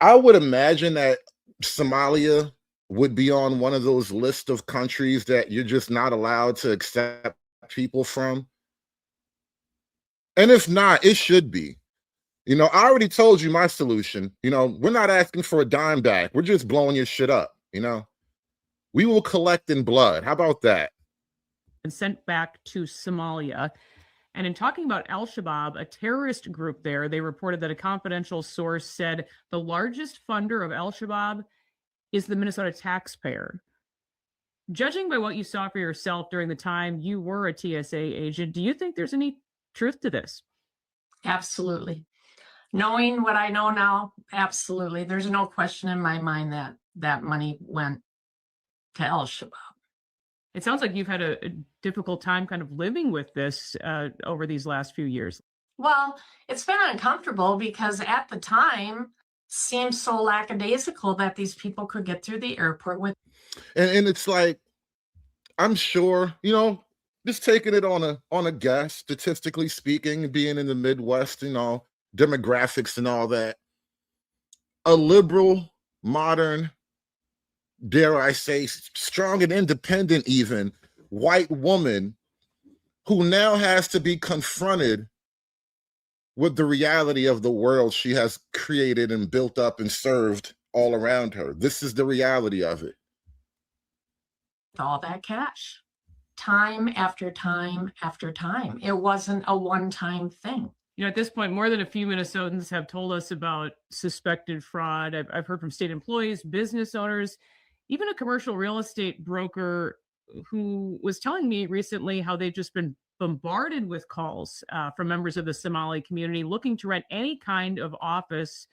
I would imagine that Somalia would be on one of those lists of countries that you're just not allowed to accept people from. And if not, it should be. You know, I already told you my solution. You know, we're not asking for a dime back. We're just blowing your shit up, you know? We will collect in blood. How about that? And sent back to Somalia. And in talking about Al-Shabaab, a terrorist group there, they reported that a confidential source said the largest funder of Al-Shabaab is the Minnesota taxpayer. Judging by what you saw for yourself during the time you were a TSA agent, do you think there's any truth to this? Absolutely. Knowing what I know now, absolutely. There's no question in my mind that that money went to Al-Shabaab. It sounds like you've had a difficult time kind of living with this over these last few years. Well, it's been uncomfortable because at the time seemed so lackadaisical that these people could get through the airport with. And it's like, I'm sure, you know, just taking it on a guess, statistically speaking, being in the Midwest, you know, demographics and all that, a liberal, modern, dare I say, strong and independent even, white woman who now has to be confronted with the reality of the world she has created and built up and served all around her. This is the reality of it. All that cash, time after time after time. It wasn't a one-time thing. You know, at this point, more than a few Minnesotans have told us about suspected fraud. I've heard from state employees, business owners, even a commercial real estate broker who was telling me recently how they've just been bombarded with calls from members of the Somali community looking to rent any kind of office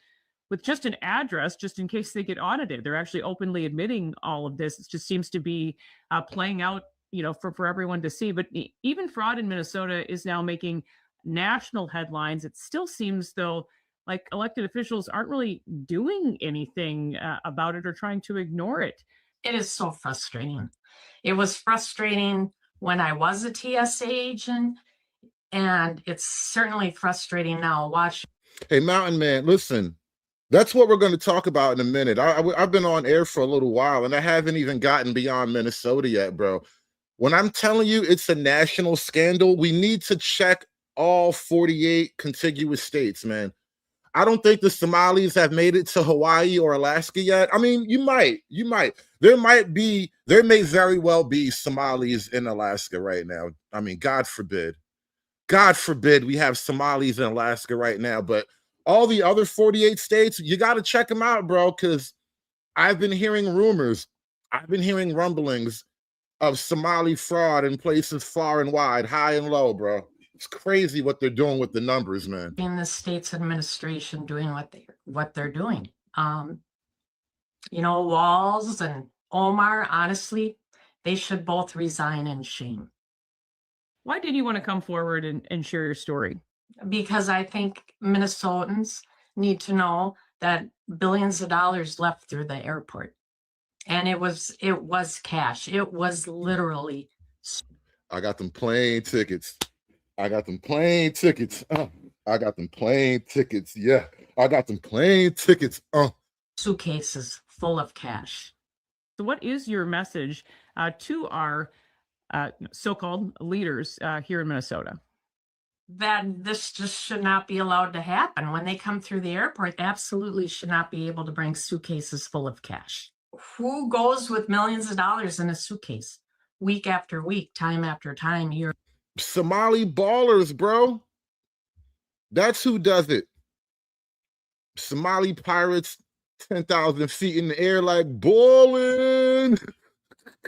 with just an address, just in case they get audited. They're actually openly admitting all of this. It just seems to be playing out, you know, for everyone to see. But even fraud in Minnesota is now making national headlines. It still seems, though, like elected officials aren't really doing anything about it or trying to ignore it. It is so frustrating. It was frustrating when I was a TSA agent, and it's certainly frustrating now watching. Hey, Mountain Man, listen, that's what we're going to talk about in a minute. I've been on air for a little while, and I haven't even gotten beyond Minnesota yet, bro. When I'm telling you it's a national scandal, we need to check all 48 contiguous states, man. I don't think the Somalis have made it to Hawaii or Alaska yet. I mean, you might. There may very well be Somalis in Alaska right now. I mean, God forbid we have Somalis in Alaska right now, but all the other 48 states, you got to check them out, bro, because I've been hearing rumors. I've been hearing rumblings of Somali fraud in places far and wide, high and low, bro. It's crazy what they're doing with the numbers, man. In the state's administration doing what they're doing. You know, Walz and Omar, honestly, they should both resign in shame. Why did you want to come forward and share your story? Because I think Minnesotans need to know that billions of dollars left through the airport. And it was cash. It was literally. I got them plane tickets. I got them plane tickets. I got them plane tickets. Yeah, I got them plane tickets. Suitcases full of cash. So what is your message to our so-called leaders here in Minnesota? That this just should not be allowed to happen. When they come through the airport, they absolutely should not be able to bring suitcases full of cash. Who goes with millions of dollars in a suitcase week after week, time after time, year? Somali ballers, bro. That's who does it. Somali pirates, 10,000 feet in the air like ballin'.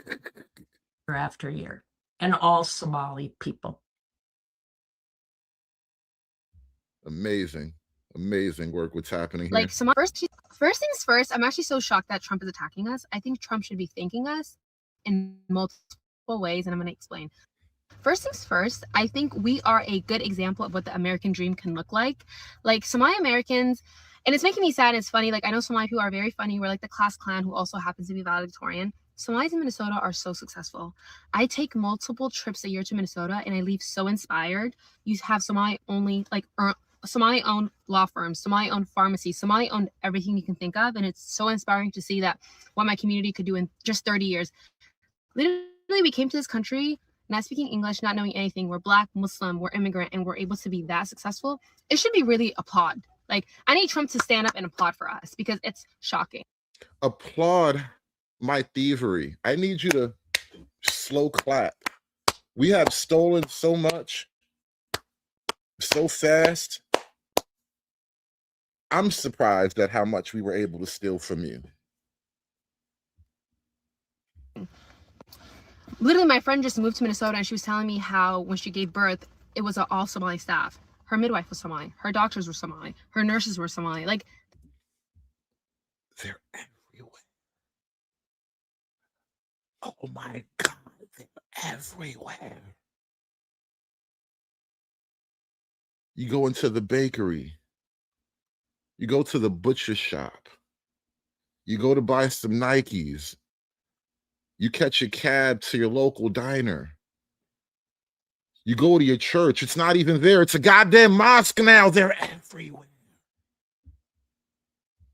Year after year. And all Somali people. Amazing. Amazing work what's happening here. Like, first things first, I'm actually so shocked that Trump is attacking us. I think Trump should be thanking us in multiple ways, and I'm going to explain. First things first, I think we are a good example of what the American dream can look like. Like, Somali Americans, and it's making me sad, it's funny, like, I know Somali people are very funny. We're like the class clan who also happens to be valedictorian. Somalis in Minnesota are so successful. I take multiple trips a year to Minnesota, and I leave so inspired. You have Somali-only, like, Somali-owned law firms, Somali-owned pharmacies, Somali-owned everything you can think of. And it's so inspiring to see that what my community could do in just 30 years. Literally, we came to this country not speaking English, not knowing anything. We're Black, Muslim, we're immigrant, and we're able to be that successful. It should be really applauded. Like, I need Trump to stand up and applaud for us because it's shocking. Applaud my thievery. I need you to slow clap. We have stolen so much, so fast. I'm surprised at how much we were able to steal from you. Literally, my friend just moved to Minnesota, and she was telling me how when she gave birth, it was all Somali staff. Her midwife was Somali. Her doctors were Somali. Her nurses were Somali. Like, they're everywhere. Oh my God, they're everywhere. You go into the bakery. You go to the butcher shop. You go to buy some Nikes. You catch a cab to your local diner. You go to your church. It's not even there. It's a goddamn mosque now. They're everywhere.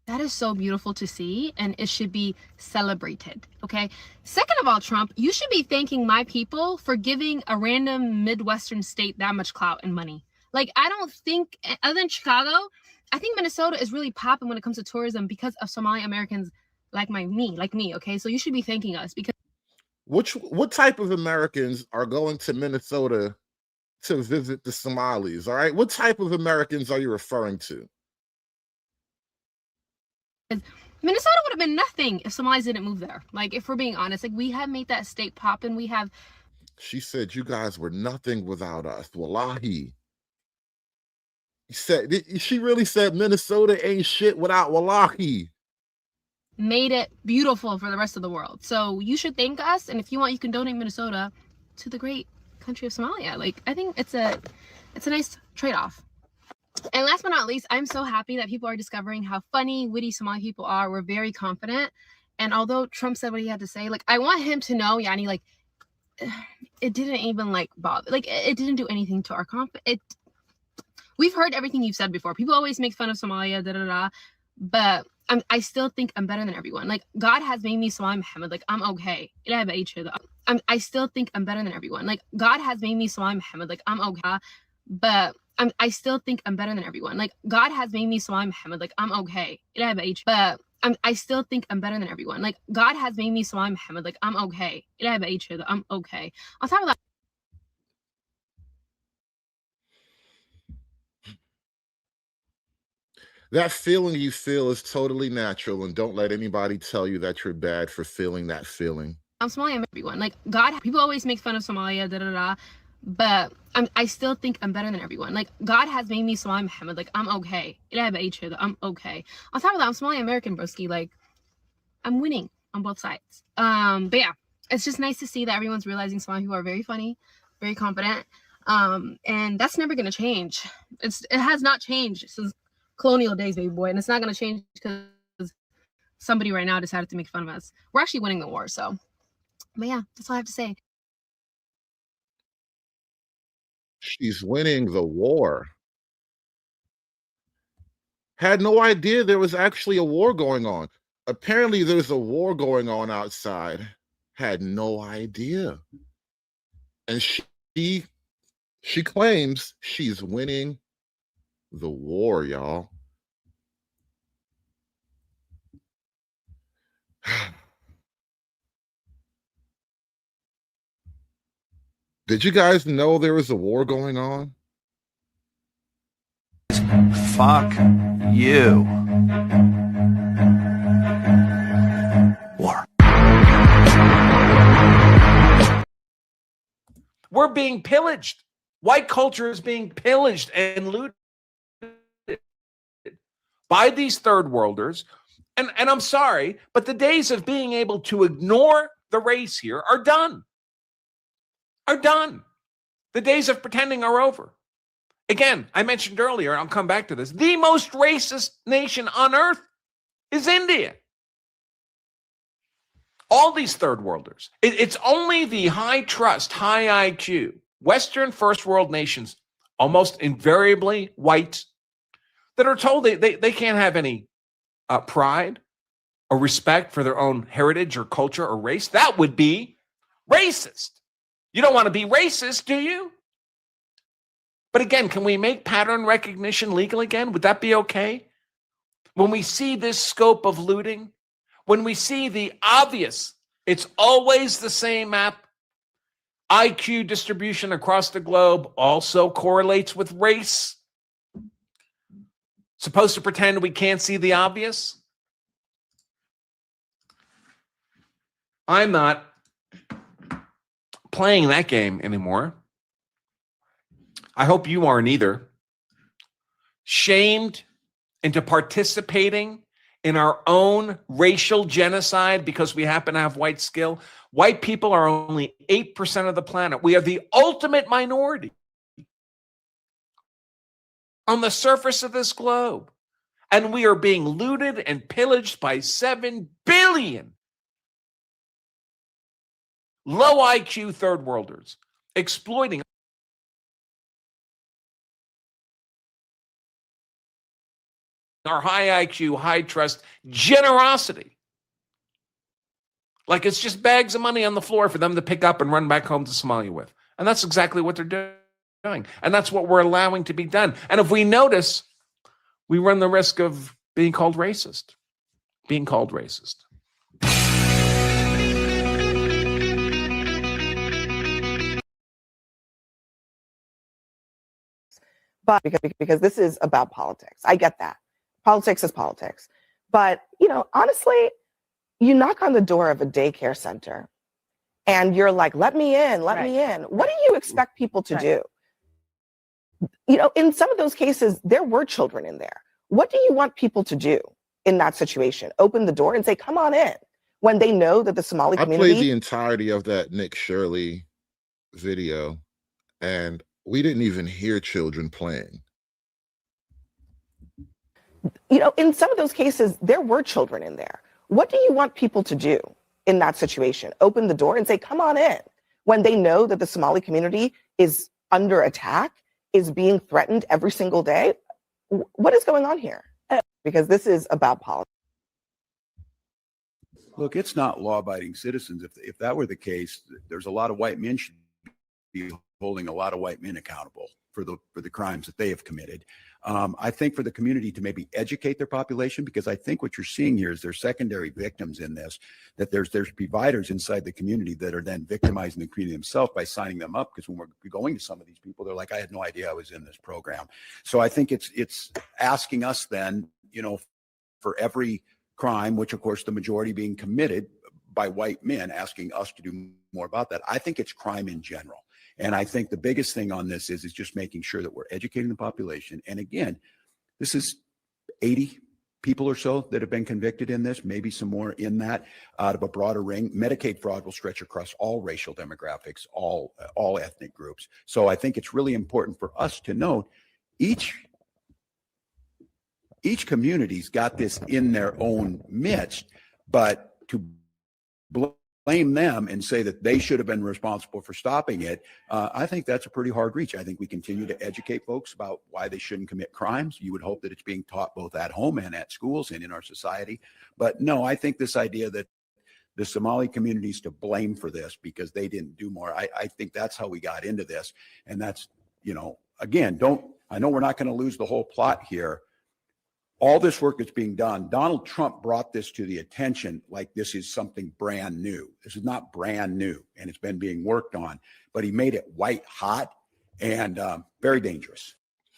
that is so beautiful to see, and it should be celebrated, okay? Second of all, Trump, you should be thanking my people for giving a random Midwestern state that much clout and money. Like, I don't think, other than Chicago, I think Minnesota is really popping when it comes to tourism because of Somali Americans like me, okay? So you should be thanking us because what type of Americans are going to Minnesota to visit the Somalis, all right? What type of Americans are you referring to? Minnesota would have been nothing if Somalis didn't move there. Like, if we're being honest, like, we have made that state pop, and we have. She said, you guys were nothing without us. Wallahi. She really said Minnesota ain't shit without Wallahi. Made it beautiful for the rest of the world. So you should thank us, and if you want, you can donate Minnesota to the great country of Somalia. Like, I think it's a nice trade-off. And last but not least, I'm so happy that people are discovering how funny, witty Somali people are. We're very confident. And although Trump said what he had to say, like, I want him to know, Yani, like, it didn't even, like, bother. Like, it didn't do anything to our confidence. We've heard everything you've said before. People always make fun of Somalia, da-da-da. But I still think I'm better than everyone. Like, God has made me Somali Muhammad. Like, I'm okay. I still think I'm better than everyone. Like, God has made me Somali Muhammad. Like, I'm okay. But I still think I'm better than everyone. Like, God has made me Somali Muhammad. Like, I'm okay. But I still think I'm better than everyone. Like, God has made me Somali Muhammad. Like, I'm okay. I'm okay. On top of that, that feeling you feel is totally natural, and don't let anybody tell you that you're bad for feeling that feeling. I'm Somali, I'm everyone. Like, God, people always make fun of Somalia, da-da-da. But I still think I'm better than everyone. Like, God has made me Somali Muhammad. Like, I'm okay. I'm okay. On top of that, I'm Somali American, broski. Like, I'm winning on both sides. But yeah, it's just nice to see that everyone's realizing Somali people are very funny, very confident. And that's never gonna change. It has not changed since colonial days, baby boy, and it's not going to change because somebody right now decided to make fun of us. We're actually winning the war. So, but yeah, that's all I have to say. She's winning the war. Had no idea there was actually a war going on. Apparently there's a war going on outside. Had no idea. And she claims she's winning the war, y'all. Did you guys know there was a war going on? Fuck you. War. We're being pillaged. White culture is being pillaged and looted by these third worlders. And I'm sorry, but the days of being able to ignore the race here are done. Are done. The days of pretending are over. Again, I mentioned earlier, I'll come back to this, the most racist nation on earth is India. All these third worlders. It's only the high trust, high IQ, Western first world nations, almost invariably white, that are told they can't have any pride or respect for their own heritage or culture or race. That would be racist. You don't want to be racist, do you? But again, can we make pattern recognition legal again? Would that be okay? When we see this scope of looting, when we see the obvious, it's always the same map, IQ distribution across the globe also correlates with race. Supposed to pretend we can't see the obvious? I'm not playing that game anymore. I hope you aren't either. Shamed into participating in our own racial genocide because we happen to have white skill. White people are only 8% of the planet. We are the ultimate minority on the surface of this globe. And we are being looted and pillaged by 7 billion low IQ third worlders, exploiting our high IQ, high trust generosity. Like it's just bags of money on the floor for them to pick up and run back home to Somalia with. And that's exactly what they're doing. And that's what we're allowing to be done. And if we notice, we run the risk of being called racist. Being called racist. But because this is about politics. I get that. Politics is politics. But, you know, honestly, you knock on the door of a daycare center and you're like, let me in, let me in. What do you expect people to do? You know, in some of those cases, there were children in there. What do you want people to do in that situation? Open the door and say, come on in, when they know that the Somali community... I played the entirety of that Nick Shirley video, and we didn't even hear children playing. You know, in some of those cases, there were children in there. What do you want people to do in that situation? Open the door and say, come on in, when they know that the Somali community is under attack, is being threatened every single day? What is going on here? Because this is about politics. Look, it's not law-abiding citizens. If that were the case, there's a lot of white men should be holding a lot of white men accountable for the crimes that they have committed. I think for the community to maybe educate their population, because I think what you're seeing here is there's secondary victims in this, that there's providers inside the community that are then victimizing the community themselves by signing them up. Because when we're going to some of these people, they're like, I had no idea I was in this program. So I think it's asking us then, you know, for every crime, which of course the majority being committed by white men, asking us to do more about that. I think it's crime in general. And I think the biggest thing on this is just making sure that we're educating the population. And again, this is 80 people or so that have been convicted in this, maybe some more in that, out of a broader ring. Medicaid fraud will stretch across all racial demographics, all ethnic groups. So I think it's really important for us to note each each community's got this in their own midst, but to blame them and say that they should have been responsible for stopping it, I think that's a pretty hard reach. I think we continue to educate folks about why they shouldn't commit crimes. You would hope that it's being taught both at home and at schools and in our society. But no, I think this idea that the Somali community's to blame for this because they didn't do more, I think that's how we got into this. And that's, again, I know we're not going to lose the whole plot here. All this work that's being done, Donald Trump brought this to the attention like this is something brand new. This is not brand new, and it's been being worked on, but he made it white hot and very dangerous.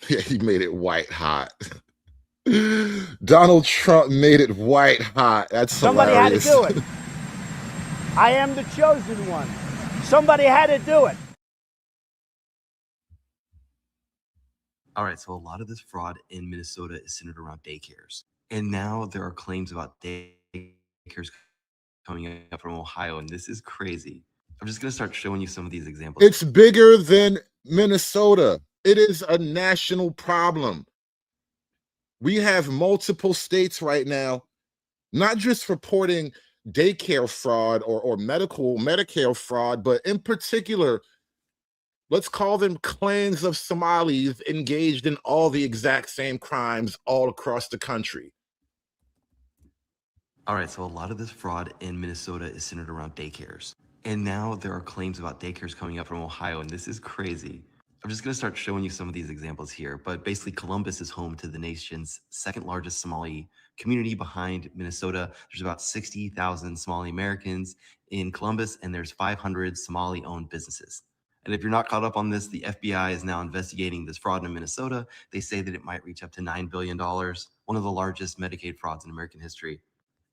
Yeah, he made it white hot. Donald Trump made it white hot. That's Somebody hilarious. had to do it. I am the chosen one. Somebody had to do it. All right, so a lot of this fraud in Minnesota is centered around daycares. And now there are claims about daycares coming up from Ohio, and this is crazy. I'm just going to start showing you some of these examples. It's bigger than Minnesota. It is a national problem. We have multiple states right now, not just reporting daycare fraud or Medicare fraud, but in particular, let's call them clans of Somalis engaged in all the exact same crimes all across the country. All right, so a lot of this fraud in Minnesota is centered around daycares. And now there are claims about daycares coming up from Ohio, and this is crazy. I'm just going to start showing you some of these examples here, but basically Columbus is home to the nation's second largest Somali community behind Minnesota. There's about 60,000 Somali Americans in Columbus, and there's 500 Somali-owned businesses. And if you're not caught up on this, the FBI is now investigating this fraud in Minnesota. They say that it might reach up to $9 billion, one of the largest Medicaid frauds in American history.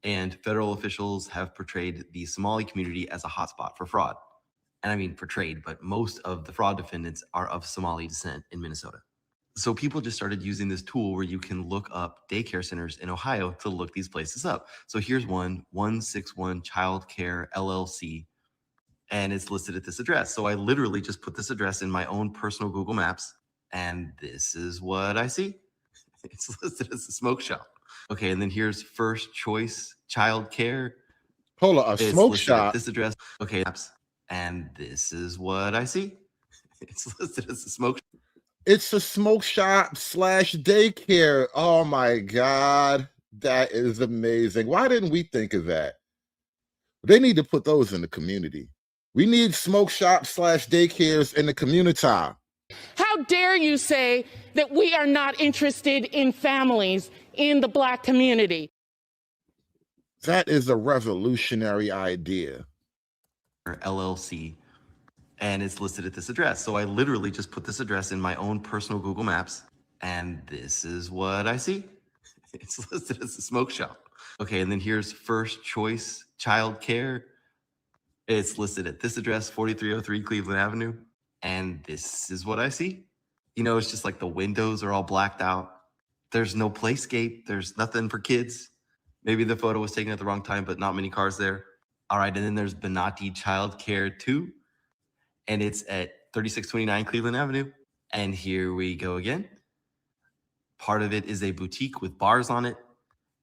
And federal officials have portrayed the Somali community as a hotspot for fraud. And I mean portrayed, but most of the fraud defendants are of Somali descent in Minnesota. So people just started using this tool where you can look up daycare centers in Ohio to look these places up. So here's 161 Child Care LLC. And it's listed at this address. So I literally just put this address in my own personal Google Maps, and this is what I see. It's listed as a smoke shop. Okay, and then here's First Choice Child Care. Hold on, a It's smoke listed at shop? this address. Okay, and this is what I see. It's listed as a smoke shop. It's a smoke shop / daycare. Oh my God, that is amazing. Why didn't we think of that? They need to put those in the community. We need smoke shops / daycares in the community. How dare you say that we are not interested in families in the Black community? That is a revolutionary idea. LLC, and it's listed at this address. So I literally just put this address in my own personal Google Maps, and this is what I see. It's listed as a smoke shop. Okay, and then here's First Choice Child Care. It's listed at this address, 4303 Cleveland Avenue, and this is what I see. It's just like the windows are all blacked out. There's no playscape. There's nothing for kids. Maybe the photo was taken at the wrong time, but not many cars there. All right, and then there's Benati Child Care 2, and it's at 3629 Cleveland Avenue. And here we go again. Part of it is a boutique with bars on it.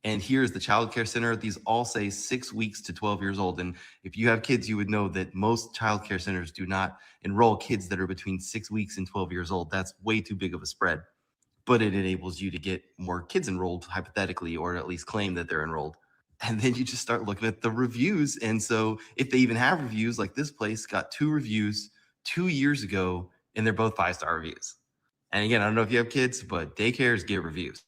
And here's the child care center. These all say 6 weeks to 12 years old. And if you have kids, you would know that most child care centers do not enroll kids that are between 6 weeks and 12 years old. That's way too big of a spread. But it enables you to get more kids enrolled, hypothetically, or at least claim that they're enrolled. And then you just start looking at the reviews. And so if they even have reviews, like this place got 2 reviews 2 years ago, and they're both 5-star reviews. And again, I don't know if you have kids, but daycares get reviews.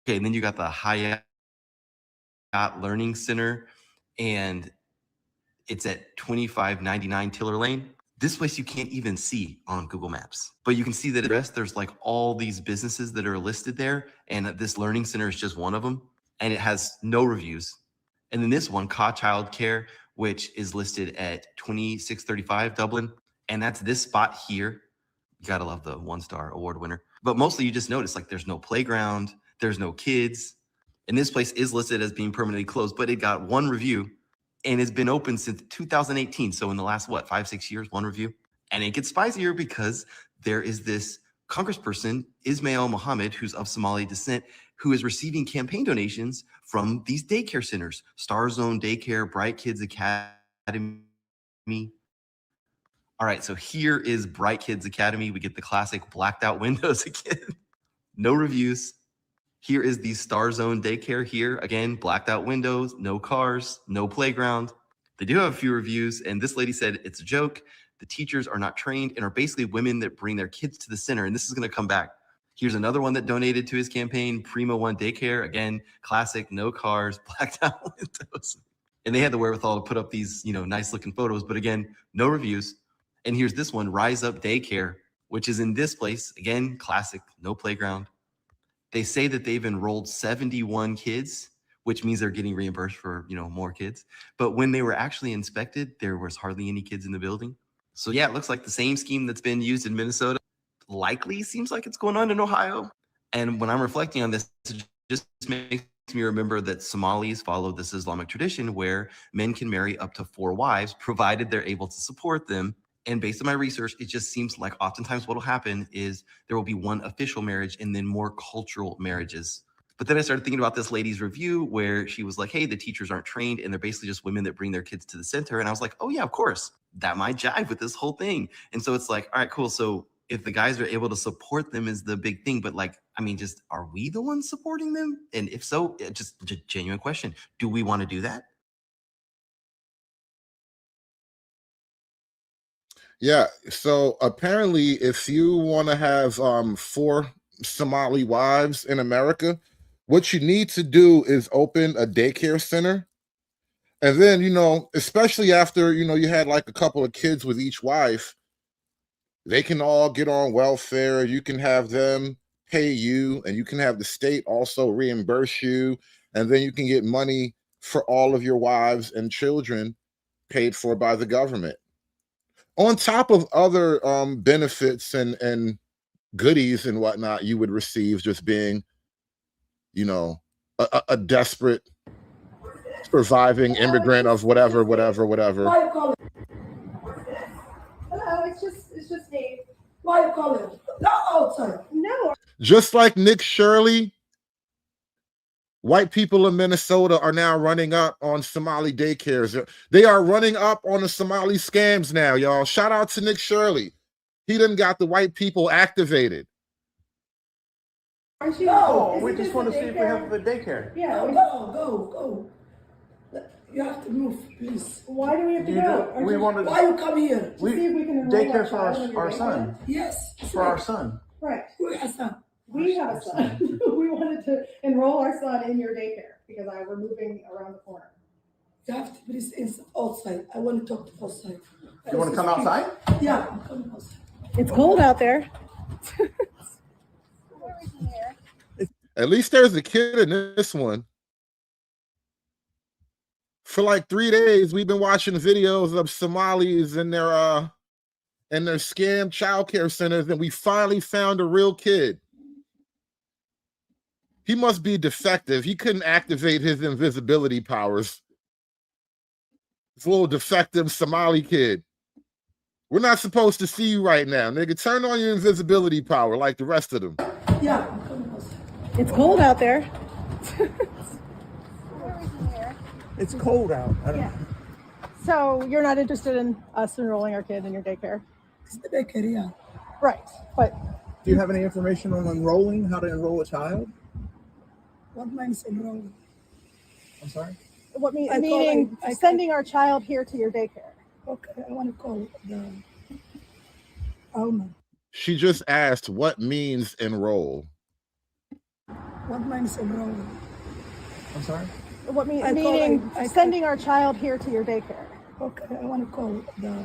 Okay, and then you got the Hayat Learning Center, and it's at 2599 Tiller Lane. This place you can't even see on Google Maps, but you can see that there's like all these businesses that are listed there, and this learning center is just one of them, and it has no reviews. And then this one, Ka Child Care, which is listed at 2635 Dublin, and that's this spot here. You gotta love the 1-star award winner. But mostly you just notice like there's no playground, there's no kids, and this place is listed as being permanently closed, but it got 1 review and it's been open since 2018. So in the last, 5-6 years, 1 review. And it gets spicier because there is this Congressperson Ismail Mohammed, who's of Somali descent, who is receiving campaign donations from these daycare centers, Star Zone Daycare, Bright Kids Academy. All right, so here is Bright Kids Academy. We get the classic blacked out windows again. No reviews. Here is the Star Zone Daycare here. Again, blacked out windows, no cars, no playground. They do have a few reviews, and this lady said it's a joke. The teachers are not trained and are basically women that bring their kids to the center, and this is going to come back. Here's another one that donated to his campaign, Primo One Daycare. Again, classic, no cars, blacked out windows. And they had the wherewithal to put up these, nice looking photos, but again, no reviews. And here's this one, Rise Up Daycare, which is in this place. Again, classic, no playground. They say that they've enrolled 71 kids, which means they're getting reimbursed for, more kids. But when they were actually inspected, there was hardly any kids in the building. So yeah, it looks like the same scheme that's been used in Minnesota likely seems like it's going on in Ohio. And when I'm reflecting on this, it just makes me remember that Somalis follow this Islamic tradition where men can marry up to 4 wives, provided they're able to support them. And based on my research, it just seems like oftentimes what will happen is there will be one official marriage and then more cultural marriages. But then I started thinking about this lady's review where she was like, hey, the teachers aren't trained and they're basically just women that bring their kids to the center. And I was like, oh yeah, of course, that might jive with this whole thing. And so it's like, all right, cool. So if the guys are able to support them is the big thing, but just are we the ones supporting them? And if so, just a genuine question. Do we want to do that? Yeah. So apparently, if you want to have 4 Somali wives in America, what you need to do is open a daycare center. And then, especially after, you had like a couple of kids with each wife, they can all get on welfare. You can have them pay you, and you can have the state also reimburse you. And then you can get money for all of your wives and children paid for by the government. On top of other benefits and goodies and whatnot you would receive just being, a desperate surviving immigrant of whatever. Hello, it's just Dave. Why are you calling? Not outside. No. Just like Nick Shirley, white people in Minnesota are now running up on Somali daycares. They are running up on the Somali scams now, y'all. Shout out to Nick Shirley. He done got the white people activated. No, we just want to see if we have a daycare. Yeah, go. You have to move, please. Why do we have to go? We want to. Why you come here? To see if we can enroll daycare for our son. Yes, for our son. Right. We have a son. We have a son. We wanted to enroll our son in your daycare because we're moving around the corner. You have to please outside. I want to talk to outside. You want to come outside? Yeah, I'm coming outside. It's cold out there. At least there's a kid in this one. For like 3 days, we've been watching videos of Somalis in their scam childcare centers, and we finally found a real kid. He must be defective. He couldn't activate his invisibility powers. This little defective Somali kid. We're not supposed to see you right now, nigga. Turn on your invisibility power like the rest of them. Yeah, it's cold out there. It's cold out. I don't know. So you're not interested in us enrolling our kid in your daycare? It's the daycare, yeah. Right, but do you have any information on enrolling? How to enroll a child? What means enrolling? I'm sorry. What meaning sending our child here to your daycare? Okay, I want to call the Alma. She just asked what means enroll. What means enrolling? I'm sorry. What meaning sending our child here to your daycare? Okay, I want to call the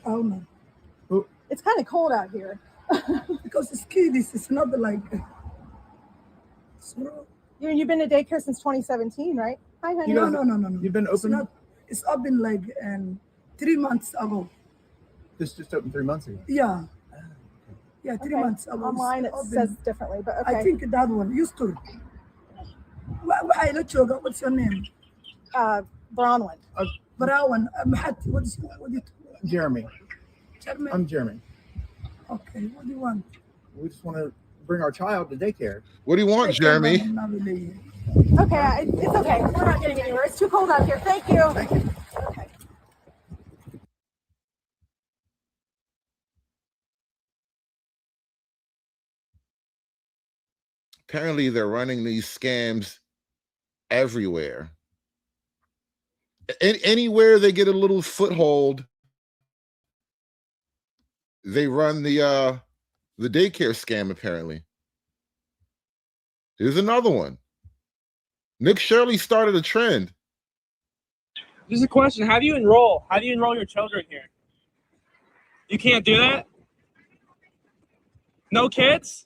Alma. It's kind of cold out here. Because it's kiddies, it's not like. So, you've been to daycare since 2017, right? Hi, honey. No. You've been open? It's open like 3 months ago. This just opened 3 months ago? Yeah. Yeah, 3 months ago. Online it says differently, but okay. I think that one used to. What's your name? Bronwyn. Bronwyn. What is Jeremy. Jeremy. I'm Jeremy. Okay, what do you want? We just want to bring our child to daycare. What do you want, Jeremy? Okay, it's okay. We're not getting anywhere. It's too cold out here. Thank you. Okay. Apparently, they're running these scams everywhere. Anywhere they get a little foothold, they run the daycare scam. Apparently, here's another one. Nick Shirley started a trend. There's a question. How do you enroll? How do you enroll your children here? You can't do that? No kids?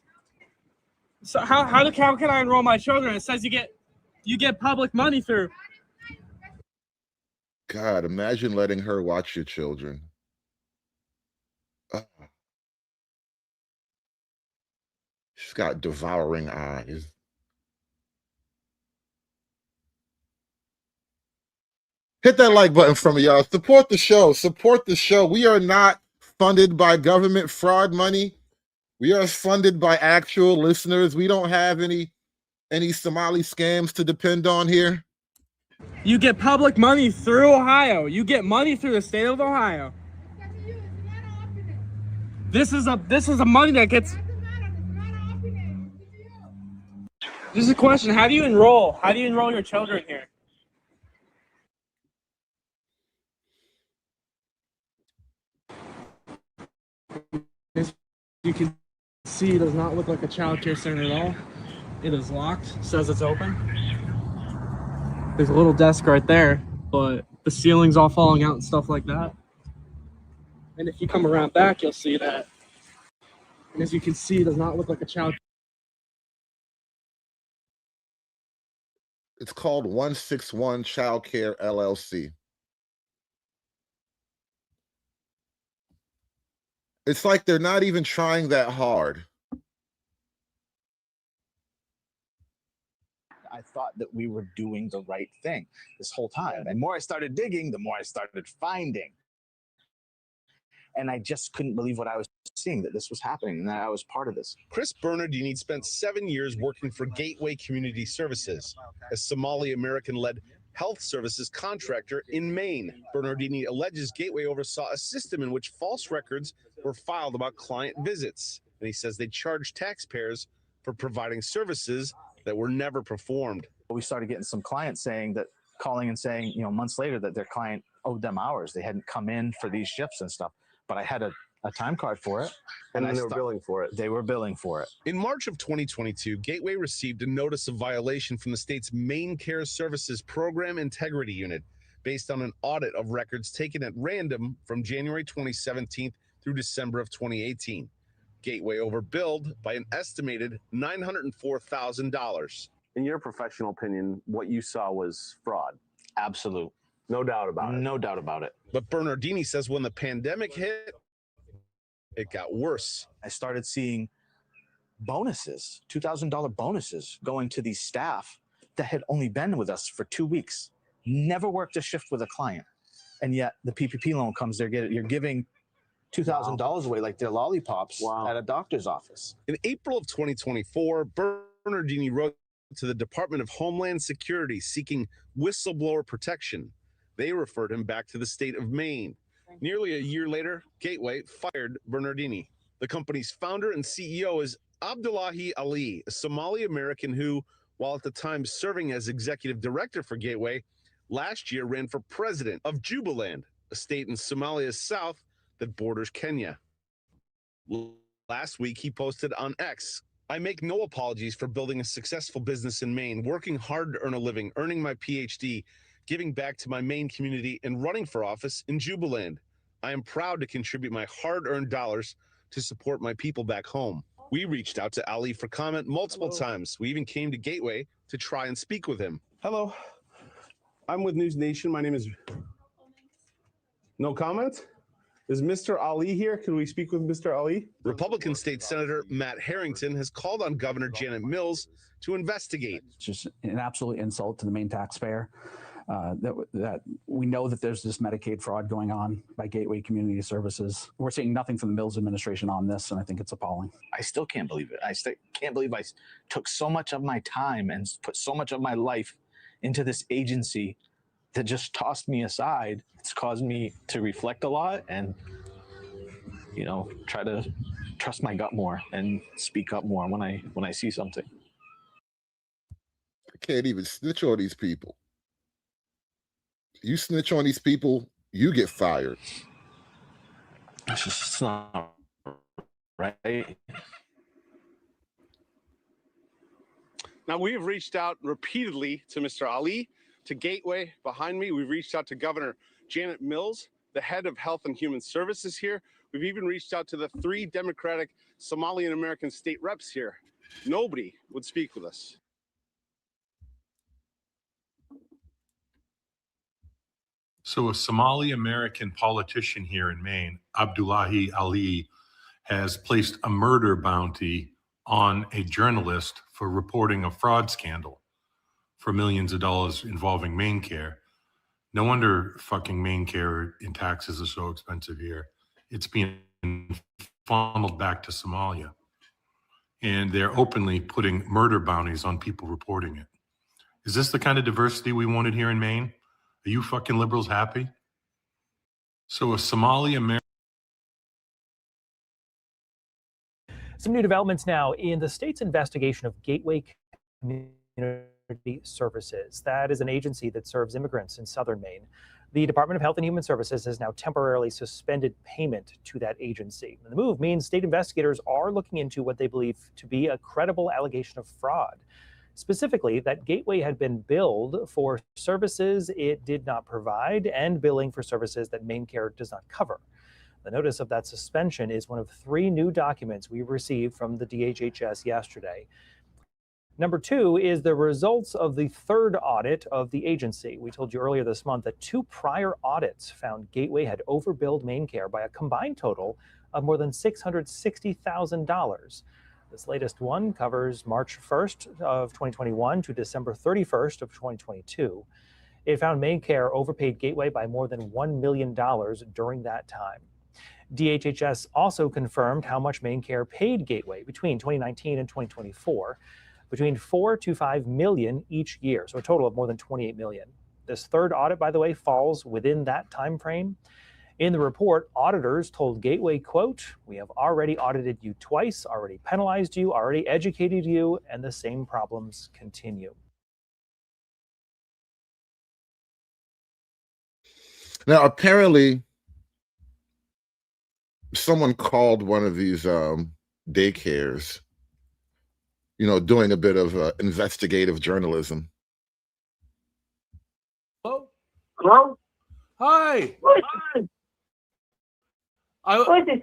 So how can I enroll my children? It says you get public money through. God, imagine letting her watch your children. She's got devouring eyes. Hit that like button from me, y'all. Support the show. Support the show. We are not funded by government fraud money. We are funded by actual listeners. We don't have any Somali scams to depend on here. You get public money through Ohio. You get money through the state of Ohio. This is a money that gets. This is a question. How do you enroll? How do you enroll your children here? As you can see, it does not look like a child care center at all. It is locked. It says it's open. There's a little desk right there, but the ceiling's all falling out and stuff like that. And if you come around back, you'll see that. And as you can see, it does not look like a child. It's called 161 Child Care LLC. It's like they're not even trying that hard. I thought that we were doing the right thing this whole time. And the more I started digging, the more I started finding. And I just couldn't believe what I was seeing, that this was happening and that I was part of this. Chris Bernardini spent 7 years working for Gateway Community Services, a Somali American-led health services contractor in Maine. Bernardini alleges Gateway oversaw a system in which false records were filed about client visits. And he says they charged taxpayers for providing services that were never performed. We started getting some clients calling and saying, months later that their client owed them hours. They hadn't come in for these shifts and stuff. But I had a time card for it. And they were billing for it. They were billing for it. In March of 2022, Gateway received a notice of violation from the state's Maine Care Services Program Integrity Unit based on an audit of records taken at random from January 2017 through December of 2018. Gateway overbilled by an estimated $904,000. In your professional opinion, what you saw was fraud? Absolute. No doubt about it. No doubt about it. But Bernardini says when the pandemic hit, it got worse. I started seeing bonuses, $2,000 bonuses going to these staff that had only been with us for 2 weeks, never worked a shift with a client. And yet the PPP loan comes, you're giving $2,000 away like they're lollipops at a doctor's office. In April of 2024, Bernardini wrote to the Department of Homeland Security seeking whistleblower protection. They referred him back to the state of Maine. Nearly a year later, Gateway fired Bernardini. The company's founder and CEO is Abdullahi Ali, a Somali American who, while at the time serving as executive director for Gateway, last year ran for president of Jubaland, a state in Somalia's south that borders Kenya. Last week, he posted on X, "I make no apologies for building a successful business in Maine, working hard to earn a living, earning my PhD, giving back to my Maine community, and running for office in Jubaland. I am proud to contribute my hard-earned dollars to support my people back home." We reached out to Ali for comment multiple times. We even came to Gateway to try and speak with him. Hello, I'm with News Nation. My name is... No comment? Is Mr. Ali here? Can we speak with Mr. Ali? Republican State Senator Matt Harrington has called on Governor Janet Mills to investigate. It's just an absolute insult to the Maine taxpayer. that we know that there's this Medicaid fraud going on by Gateway Community Services. We're seeing nothing from the Mills administration on this, and I think it's appalling. I still can't believe it. I still can't believe I took so much of my time and put so much of my life into this agency that just tossed me aside. It's caused me to reflect a lot and, try to trust my gut more and speak up more when I see something. I can't even snitch on these people. You snitch on these people, you get fired. It's not right. Now, we have reached out repeatedly to Mr. Ali, to Gateway behind me. We've reached out to Governor Janet Mills, the head of Health and Human Services here. We've even reached out to the 3 Democratic Somali and American state reps here. Nobody would speak with us. So a Somali American politician here in Maine, Abdullahi Ali, has placed a murder bounty on a journalist for reporting a fraud scandal for millions of dollars involving MaineCare. No wonder fucking MaineCare in taxes are so expensive here. It's being funneled back to Somalia. And they're openly putting murder bounties on people reporting it. Is this the kind of diversity we wanted here in Maine? Are you fucking liberals happy? So a Somali American. Some new developments now in the state's investigation of Gateway Community Services. That is an agency that serves immigrants in southern Maine. The Department of Health and Human Services has now temporarily suspended payment to that agency. And the move means state investigators are looking into what they believe to be a credible allegation of fraud. Specifically, that Gateway had been billed for services it did not provide and billing for services that MaineCare does not cover. The notice of that suspension is one of 3 new documents we received from the DHHS yesterday. Number 2 is the results of the 3rd audit of the agency. We told you earlier this month that 2 prior audits found Gateway had overbilled MaineCare by a combined total of more than $660,000. This latest one covers March 1st of 2021 to December 31st of 2022. It found MaineCare overpaid Gateway by more than $1 million during that time. DHHS also confirmed how much MaineCare paid Gateway between 2019 and 2024, between $4 to $5 million each year, so a total of more than $28 million. This 3rd audit, by the way, falls within that time frame. In the report, auditors told Gateway, quote, "We have already audited you twice, already penalized you, already educated you, and the same problems continue." Now, apparently, someone called one of these daycares, doing a bit of investigative journalism. Hello? Hello? Hi. Who is this?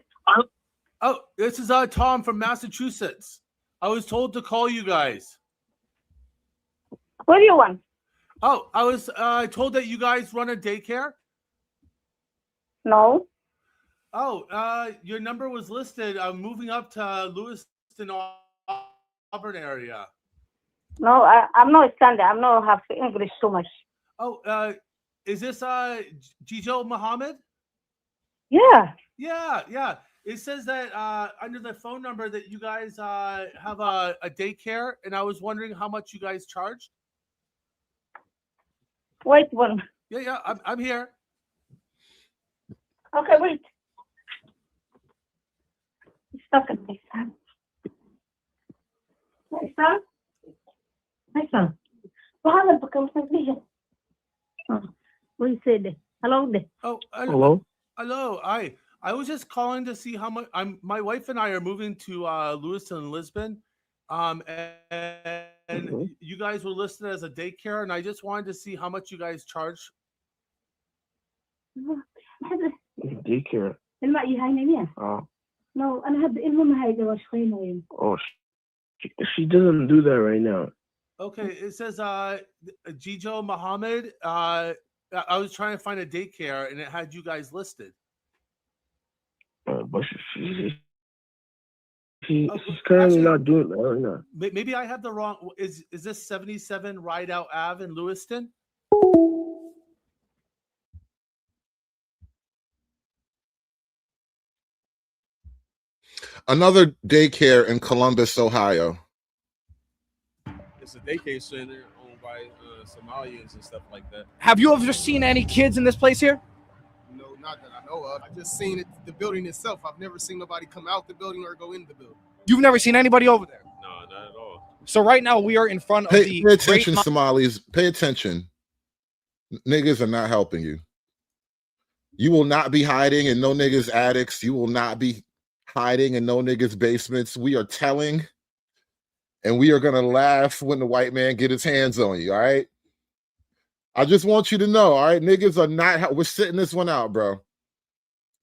Oh, this is Tom from Massachusetts. I was told to call you guys. What do you want? Oh, I was told that you guys run a daycare. No. Oh, your number was listed. I'm moving up to Lewiston, Auburn area. No, I'm not standing. I'm not have English so much. Oh, is this Jijo Muhammad? Yeah. Yeah. It says that under the phone number that you guys have a daycare, and I was wondering how much you guys charge. Wait one. Yeah, I'm here. Okay, wait. Stop it, my son. My son? My son. Bahala pa kami sabihin. What you said? Hello there. Oh, Hello? Hello. I was just calling to see how much. My wife and I are moving to Lewiston and Lisbon, and you guys were listed as a daycare, and I just wanted to see how much you guys charge. Daycare. الماء يهاينين. No, أنا هاد المهم هاي جوا شخينا وين. Oh, she doesn't do that right now. Okay, it says Jijo Muhammad. I was trying to find a daycare, and it had you guys listed. But she's currently not doing that right now. Maybe I have the wrong. Is this 77 Rideout Ave in Lewiston? Another daycare in Columbus, Ohio. It's a daycare center owned by Somalians and stuff like that. Have you ever seen any kids in this place here? No, not that I know of. I just seen it, the building itself. I've never seen nobody come out the building or go in the building. You've never seen anybody over there? No, not at all. So right now we are in front of Pay the attention, Somalis. Pay attention. Niggas are not helping you. You will not be hiding in no niggas' attics. You will not be hiding in no niggas' basements. We are telling, and we are going to laugh when the white man get his hands on you, all right? I just want you to know, all right? Niggas are not, we're sitting this one out, bro.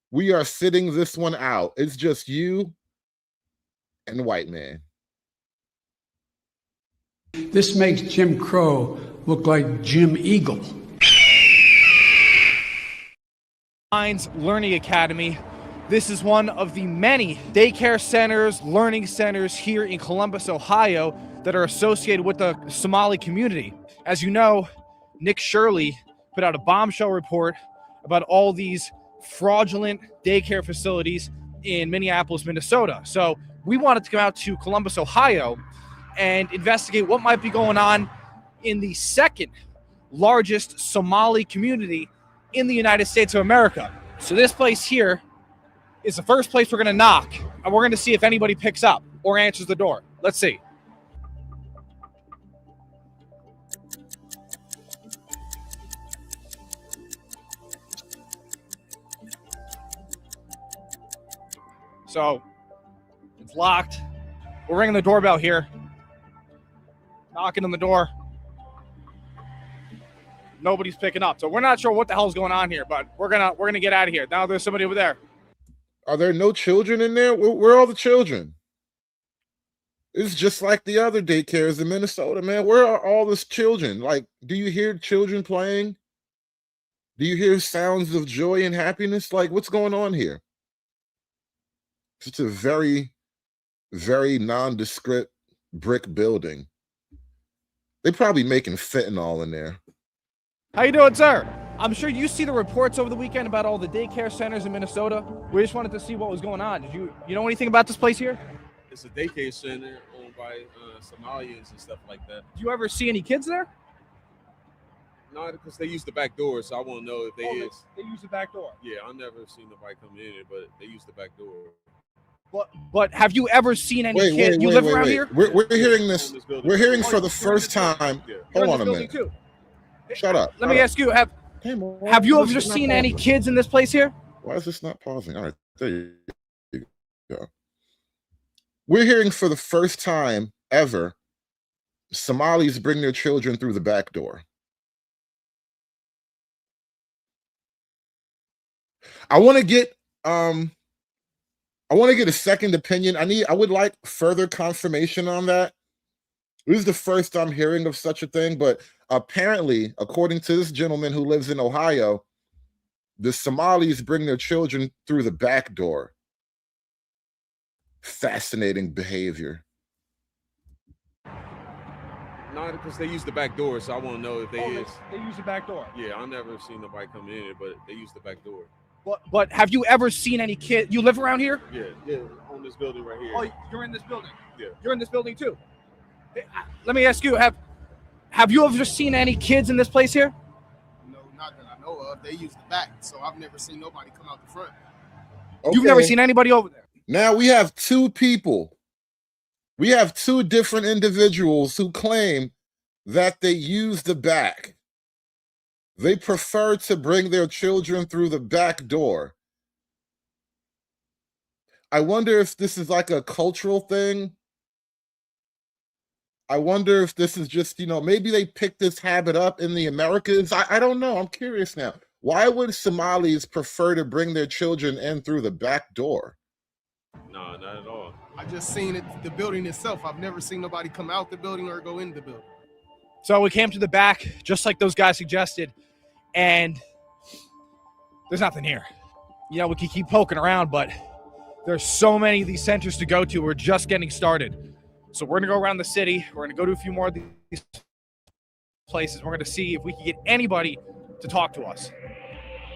We are sitting this one out. It's just you and the white man. This makes Jim Crow look like Jim Eagle. Learning Academy. This is one of the many daycare centers, learning centers here in Columbus, Ohio that are associated with the Somali community. As you know, Nick Shirley put out a bombshell report about all these fraudulent daycare facilities in Minneapolis, Minnesota. So we wanted to come out to Columbus, Ohio and investigate what might be going on in the second largest Somali community in the United States of America. So this place here is the first place we're going to knock, and we're going to see if anybody picks up or answers the door. Let's see. So it's locked. We're ringing the doorbell here. Knocking on the door. Nobody's picking up. So we're not sure what the hell's going on here, but we're gonna get out of here. Now there's somebody over there. Are there no children in there? Where are all the children? It's just like the other daycares in Minnesota, man. Where are all the children? Like, do you hear children playing? Do you hear sounds of joy and happiness? Like, what's going on here? It's a very, very nondescript brick building. They're probably making fentanyl in there. How you doing, sir? I'm sure you see the reports over the weekend about all the daycare centers in Minnesota. We just wanted to see what was going on. Did you know anything about this place here? It's a daycare center owned by Somalians and stuff like that. Do you ever see any kids there? No, because they use the back door, so I won't know if they is. They use the back door. Yeah, I've never seen nobody come in here, but they use the back door. But have you ever seen any kids? You live around here? We're hearing this. We're hearing for the first time. Hold on a minute. Too. Shut up. Let me ask you, have you ever seen any kids in this place here? Why is this not pausing? All right, there you go. We're hearing for the first time ever, Somalis bring their children through the back door. I want to get a second opinion. I would like further confirmation on that. This is the first I'm hearing of such a thing, but apparently, according to this gentleman who lives in Ohio, the Somalis bring their children through the back door. Fascinating behavior. No, because they use the back door, so I won't know if they is. They use the back door. Yeah, I've never seen nobody come in here, but they use the back door. But have you ever seen any kid? You live around here? Yeah, on this building right here. Oh, you're in this building? Yeah. You're in this building too? Let me ask you, have you ever seen any kids in this place here? No, not that I know of. They use the back, so I've never seen nobody come out the front. You've never seen anybody over there? Now we have two people. We have two different individuals who claim that they use the back. They prefer to bring their children through the back door. I wonder if this is like a cultural thing. I wonder if this is just, maybe they picked this habit up in the Americas. I don't know. I'm curious now. Why would Somalis prefer to bring their children in through the back door? No, not at all. I just seen it, the building itself. I've never seen nobody come out the building or go in the building. So we came to the back, just like those guys suggested, and there's nothing here. We can keep poking around, but there's so many of these centers to go to. We're just getting started. So we're going to go around the city. We're going to go to a few more of these places. We're going to see if we can get anybody to talk to us.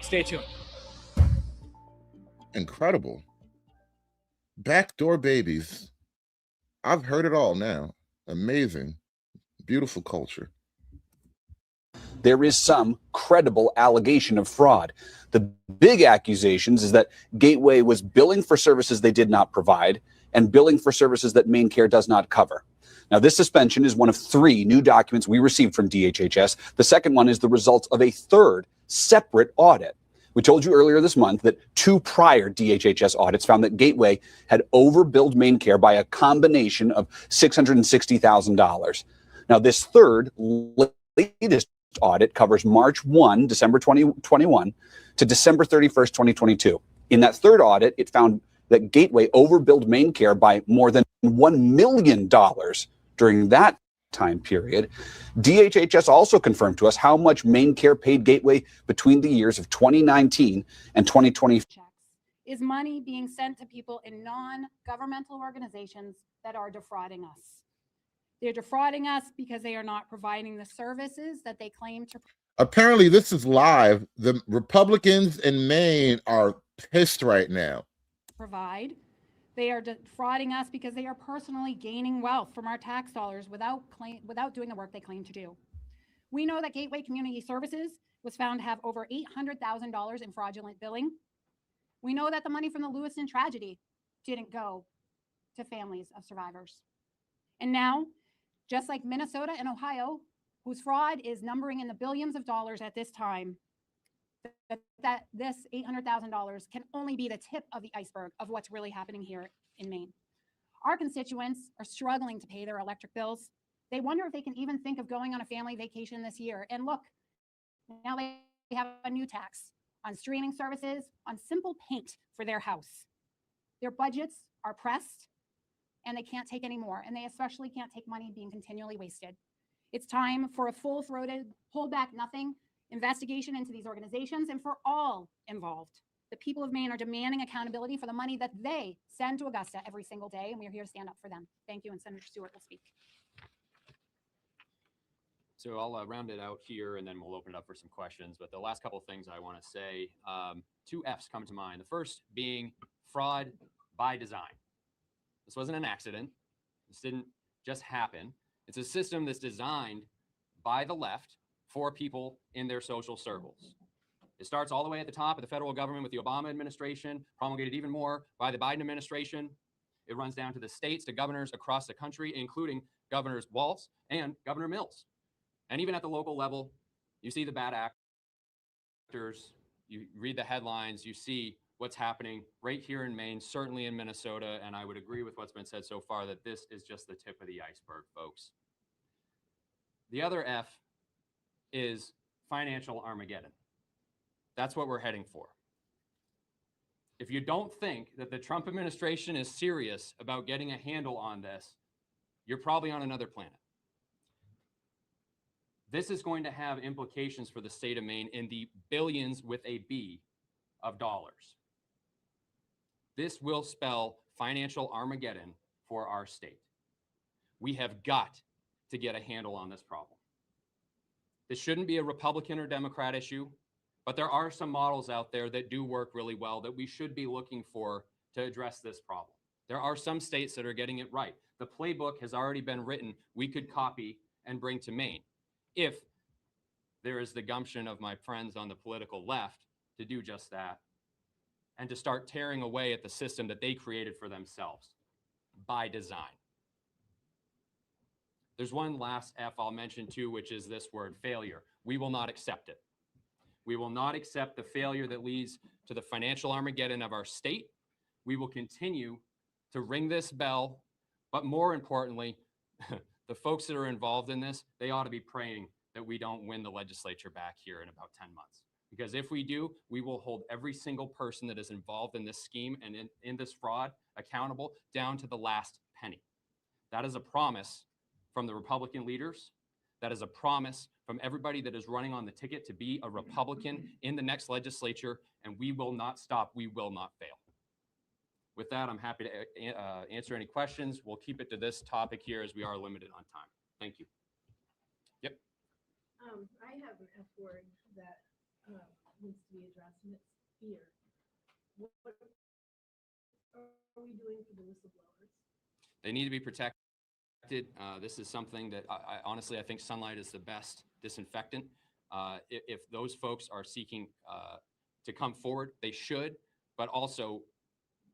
Stay tuned. Incredible. Backdoor babies. I've heard it all now. Amazing. Beautiful culture. There is some credible allegation of fraud. The big accusations is that Gateway was billing for services they did not provide and billing for services that Maine Care does not cover. Now, this suspension is one of 3 new documents we received from DHHS. The second one is the result of a third separate audit. We told you earlier this month that 2 prior DHHS audits found that Gateway had overbilled Maine Care by a combination of $660,000. Now, this third latest audit covers March 1, December 2021 to December 31st, 2022. In that third audit, it found that Gateway overbilled Maine Care by more than $1 million during that time period. DHHS also confirmed to us how much Maine Care paid Gateway between the years of 2019 and 2020. Is money being sent to people in non-governmental organizations that are defrauding us. They're defrauding us because they are not providing the services that they claim to. Apparently, this is live. The Republicans in Maine are pissed right now. Provide. They are defrauding us because they are personally gaining wealth from our tax dollars without doing the work they claim to do. We know that Gateway Community Services was found to have over $800,000 in fraudulent billing. We know that the money from the Lewiston tragedy didn't go to families of survivors. And now, just like Minnesota and Ohio, whose fraud is numbering in the billions of dollars at this time, that this $800,000 can only be the tip of the iceberg of what's really happening here in Maine. Our constituents are struggling to pay their electric bills. They wonder if they can even think of going on a family vacation this year. And look, now they have a new tax on streaming services, on simple paint for their house. Their budgets are pressed and they can't take any more. And they especially can't take money being continually wasted. It's time for a full-throated, hold back nothing investigation into these organizations and for all involved. The people of Maine are demanding accountability for the money that they send to Augusta every single day, and we are here to stand up for them. Thank you, and Senator Stewart will speak. So I'll round it out here, and then we'll open it up for some questions. But the last couple of things I want to say, 2 F's come to mind. The first being fraud by design. This wasn't an accident. This didn't just happen. It's a system that's designed by the left for people in their social circles. It starts all the way at the top of the federal government with the Obama administration, promulgated even more by the Biden administration. It runs down to the states, to governors across the country, including Governors Walz and Governor Mills. And even at the local level, you see the bad actors, you read the headlines, you see what's happening right here in Maine, certainly in Minnesota, and I would agree with what's been said so far that this is just the tip of the iceberg, folks. The other F is financial Armageddon. That's what we're heading for. If you don't think that the Trump administration is serious about getting a handle on this, you're probably on another planet. This is going to have implications for the state of Maine in the billions with a B of dollars. This will spell financial Armageddon for our state. We have got to get a handle on this problem. This shouldn't be a Republican or Democrat issue, but there are some models out there that do work really well that we should be looking for to address this problem. There are some states that are getting it right. The playbook has already been written. We could copy and bring to Maine if there is the gumption of my friends on the political left to do just that and to start tearing away at the system that they created for themselves by design. There's one last F I'll mention too, which is this word, failure. We will not accept it. We will not accept the failure that leads to the financial Armageddon of our state. We will continue to ring this bell, but more importantly, the folks that are involved in this, they ought to be praying that we don't win the legislature back here in about 10 months. Because if we do, we will hold every single person that is involved in this scheme and in this fraud accountable down to the last penny. That is a promise from the Republican leaders. That is a promise from everybody that is running on the ticket to be a Republican in the next legislature, and we will not stop. We will not fail. With that, I'm happy to answer any questions. We'll keep it to this topic here as we are limited on time. Thank you. Yep. I have an F word that needs to be addressed, and it's fear. What are we doing for the whistleblowers? They need to be protected. This is something that honestly, I think sunlight is the best disinfectant. If those folks are seeking to come forward, they should, but also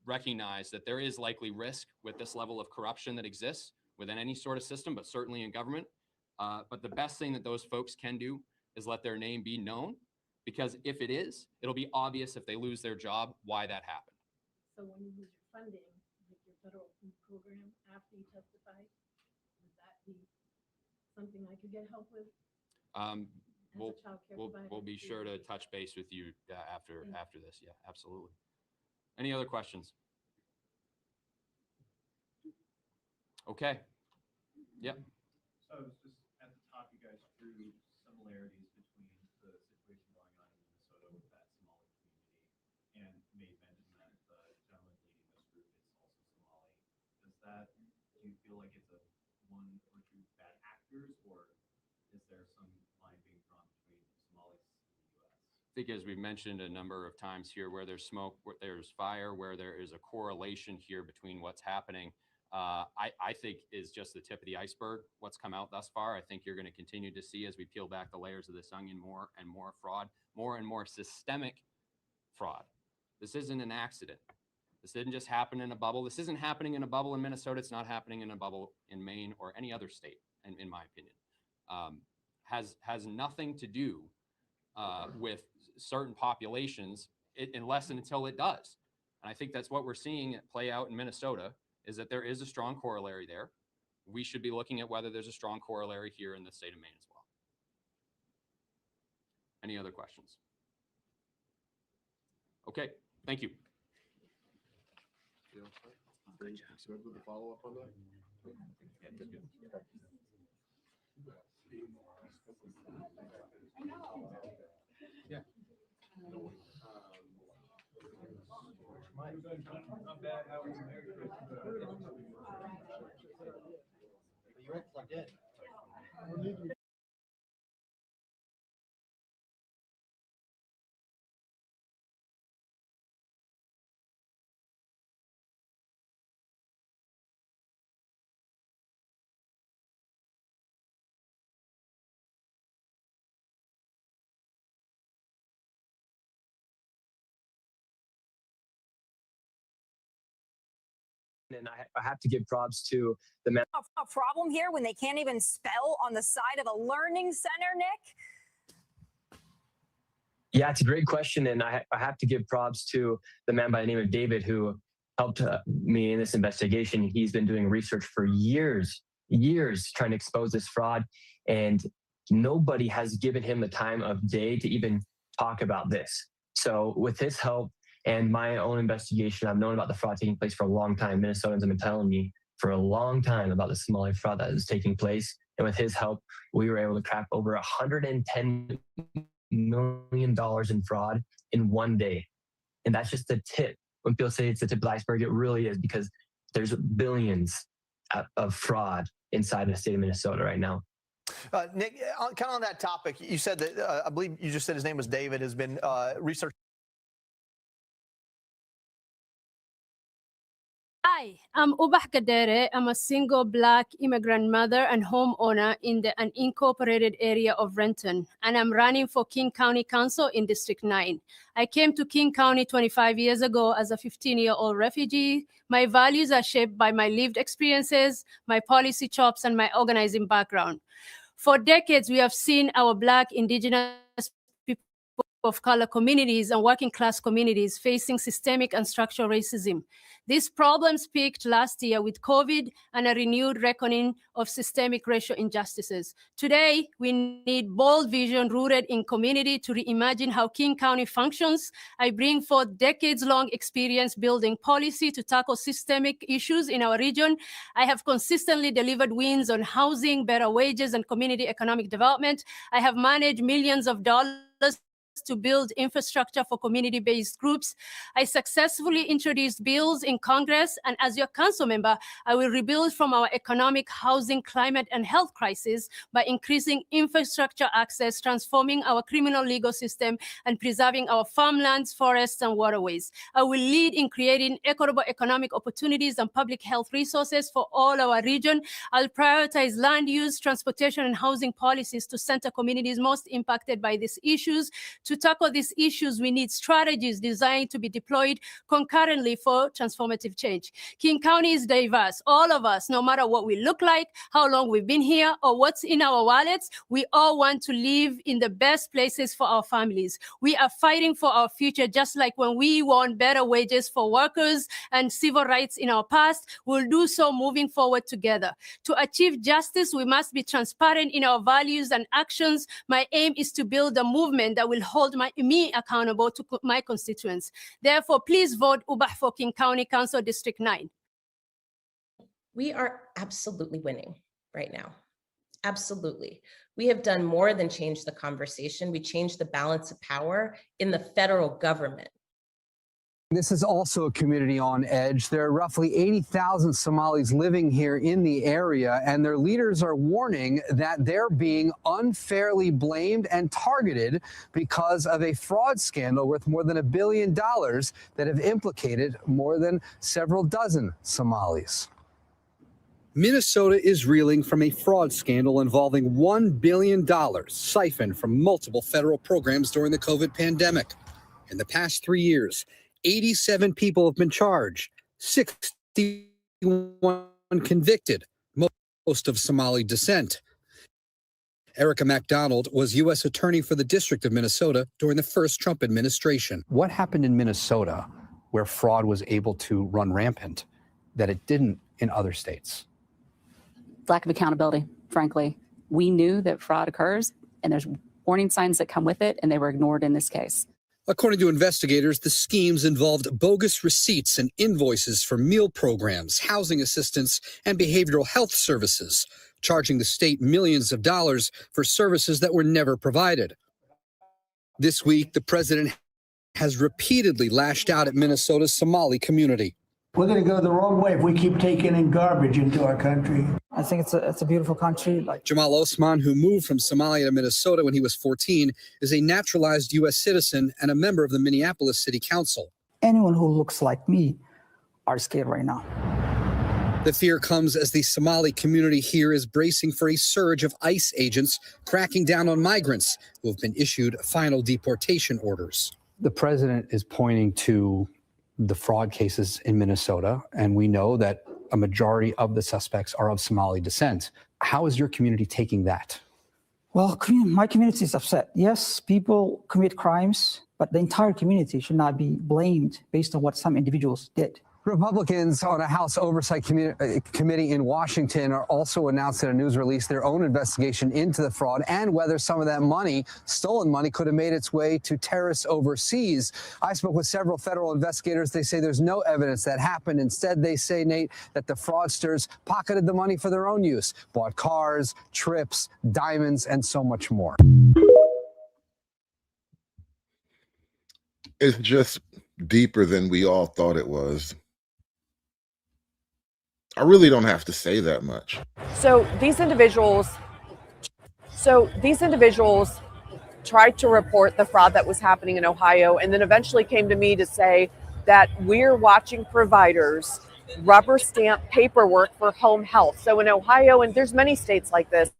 recognize that there is likely risk with this level of corruption that exists within any sort of system, but certainly in government. But the best thing that those folks can do is let their name be known, because if it is, it'll be obvious if they lose their job why that happened. So when you lose your funding, like your federal food program, after you testify, would that be something I could get help with? We'll be sure to touch base with you after this. Yeah, absolutely. Any other questions? Okay. Yep. So I was just at the top, you guys drew similarities between the situation going on in Minnesota with that Somali community, and made mention that the gentleman leading this group is also Somali. Do you feel like it's a one or two bad actors, or is there some line being drawn between Somalis and the U.S.? I think, as we've mentioned a number of times here, where there's smoke, where there's fire, where there is a correlation here between what's happening, I think is just the tip of the iceberg, what's come out thus far. I think you're going to continue to see, as we peel back the layers of this onion, more and more fraud, more and more systemic fraud. This isn't an accident. This didn't just happen in a bubble. This isn't happening in a bubble in Minnesota. It's not happening in a bubble in Maine or any other state, in my opinion. Has nothing to do with certain populations, unless and until it does. And I think that's what we're seeing play out in Minnesota, is that there is a strong corollary there. We should be looking at whether there's a strong corollary here in the state of Maine as well. Any other questions? Okay, thank you. Good with the follow-up on that? Yeah. Not bad. How was Merry Christmas? You weren't plugged in. And I have to give props to the man. A problem here when they can't even spell on the side of a learning center, Nick? Yeah, it's a great question. And I have to give props to the man by the name of David, who helped me in this investigation. He's been doing research for years, trying to expose this fraud. And nobody has given him the time of day to even talk about this. So with his help and my own investigation, I've known about the fraud taking place for a long time. Minnesotans have been telling me for a long time about the Somali fraud that is taking place. And with his help, we were able to crack over $110 million in fraud in one day. And that's just the tip. When people say it's the tip of the iceberg, it really is, because there's billions of fraud inside the state of Minnesota right now. Nick, kind of on that topic, you said that, I believe you just said his name was David, has been researching. Hi, I'm Ubah Kadere. I'm a single Black immigrant mother and homeowner in the unincorporated area of Renton, and I'm running for King County Council in District 9. I came to King County 25 years ago as a 15-year-old refugee. My values are shaped by my lived experiences, my policy chops, and my organizing background. For decades, we have seen our Black, Indigenous people of color communities and working class communities facing systemic and structural racism. These problems peaked last year with COVID and a renewed reckoning of systemic racial injustices. Today, we need bold vision rooted in community to reimagine how King County functions. I bring forth decades-long experience building policy to tackle systemic issues in our region. I have consistently delivered wins on housing, better wages, and community economic development. I have managed millions of dollars to build infrastructure for community-based groups. I successfully introduced bills in Congress, and as your council member, I will rebuild from our economic, housing, climate, and health crisis by increasing infrastructure access, transforming our criminal legal system, and preserving our farmlands, forests, and waterways. I will lead in creating equitable economic opportunities and public health resources for all our region. I'll prioritize land use, transportation, and housing policies to center communities most impacted by these issues. To tackle these issues, we need strategies designed to be deployed concurrently for transformative change. King County is diverse. All of us, no matter what we look like, how long we've been here, or what's in our wallets, we all want to live in the best places for our families. We are fighting for our future, just like when we won better wages for workers and civil rights in our past. We'll do so moving forward together. To achieve justice, we must be transparent in our values and actions. My aim is to build a movement that will hold me accountable to my constituents. Therefore, please vote UBAH for King County Council District 9. We are absolutely winning right now. Absolutely. We have done more than change the conversation. We changed the balance of power in the federal government. This is also a community on edge. There are roughly 80,000 Somalis living here in the area, and their leaders are warning that they're being unfairly blamed and targeted because of a fraud scandal worth more than $1 billion that have implicated more than several dozen Somalis. Minnesota is reeling from a fraud scandal involving $1 billion siphoned from multiple federal programs during the COVID pandemic. In the past 3 years, 87 people have been charged, 61 convicted, most of Somali descent. Erica MacDonald was U.S. Attorney for the District of Minnesota during the first Trump administration. What happened in Minnesota where fraud was able to run rampant that it didn't in other states? Lack of accountability, frankly. We knew that fraud occurs, and there's warning signs that come with it, and they were ignored in this case. According to investigators, the schemes involved bogus receipts and invoices for meal programs, housing assistance, and behavioral health services, charging the state millions of dollars for services that were never provided. This week, the president has repeatedly lashed out at Minnesota's Somali community. We're going to go the wrong way if we keep taking in garbage into our country. I think it's a beautiful country. Jamal Osman, who moved from Somalia to Minnesota when he was 14, is a naturalized U.S. citizen and a member of the Minneapolis City Council. Anyone who looks like me are scared right now. The fear comes as the Somali community here is bracing for a surge of ICE agents cracking down on migrants who have been issued final deportation orders. The president is pointing to the fraud cases in Minnesota, and we know that a majority of the suspects are of Somali descent. How is your community taking that? Well, my community is upset. Yes, people commit crimes, but the entire community should not be blamed based on what some individuals did. Republicans on a House Oversight Committee in Washington are also announcing in a news release their own investigation into the fraud and whether some of that money, stolen money, could have made its way to terrorists overseas. I spoke with several federal investigators. They say there's no evidence that happened. Instead, they say, Nate, that the fraudsters pocketed the money for their own use, bought cars, trips, diamonds, and so much more. It's just deeper than we all thought it was. I really don't have to say that much. So these individuals tried to report the fraud that was happening in Ohio, and then eventually came to me to say that we're watching providers rubber stamp paperwork for home health. So in Ohio, and there's many states like this,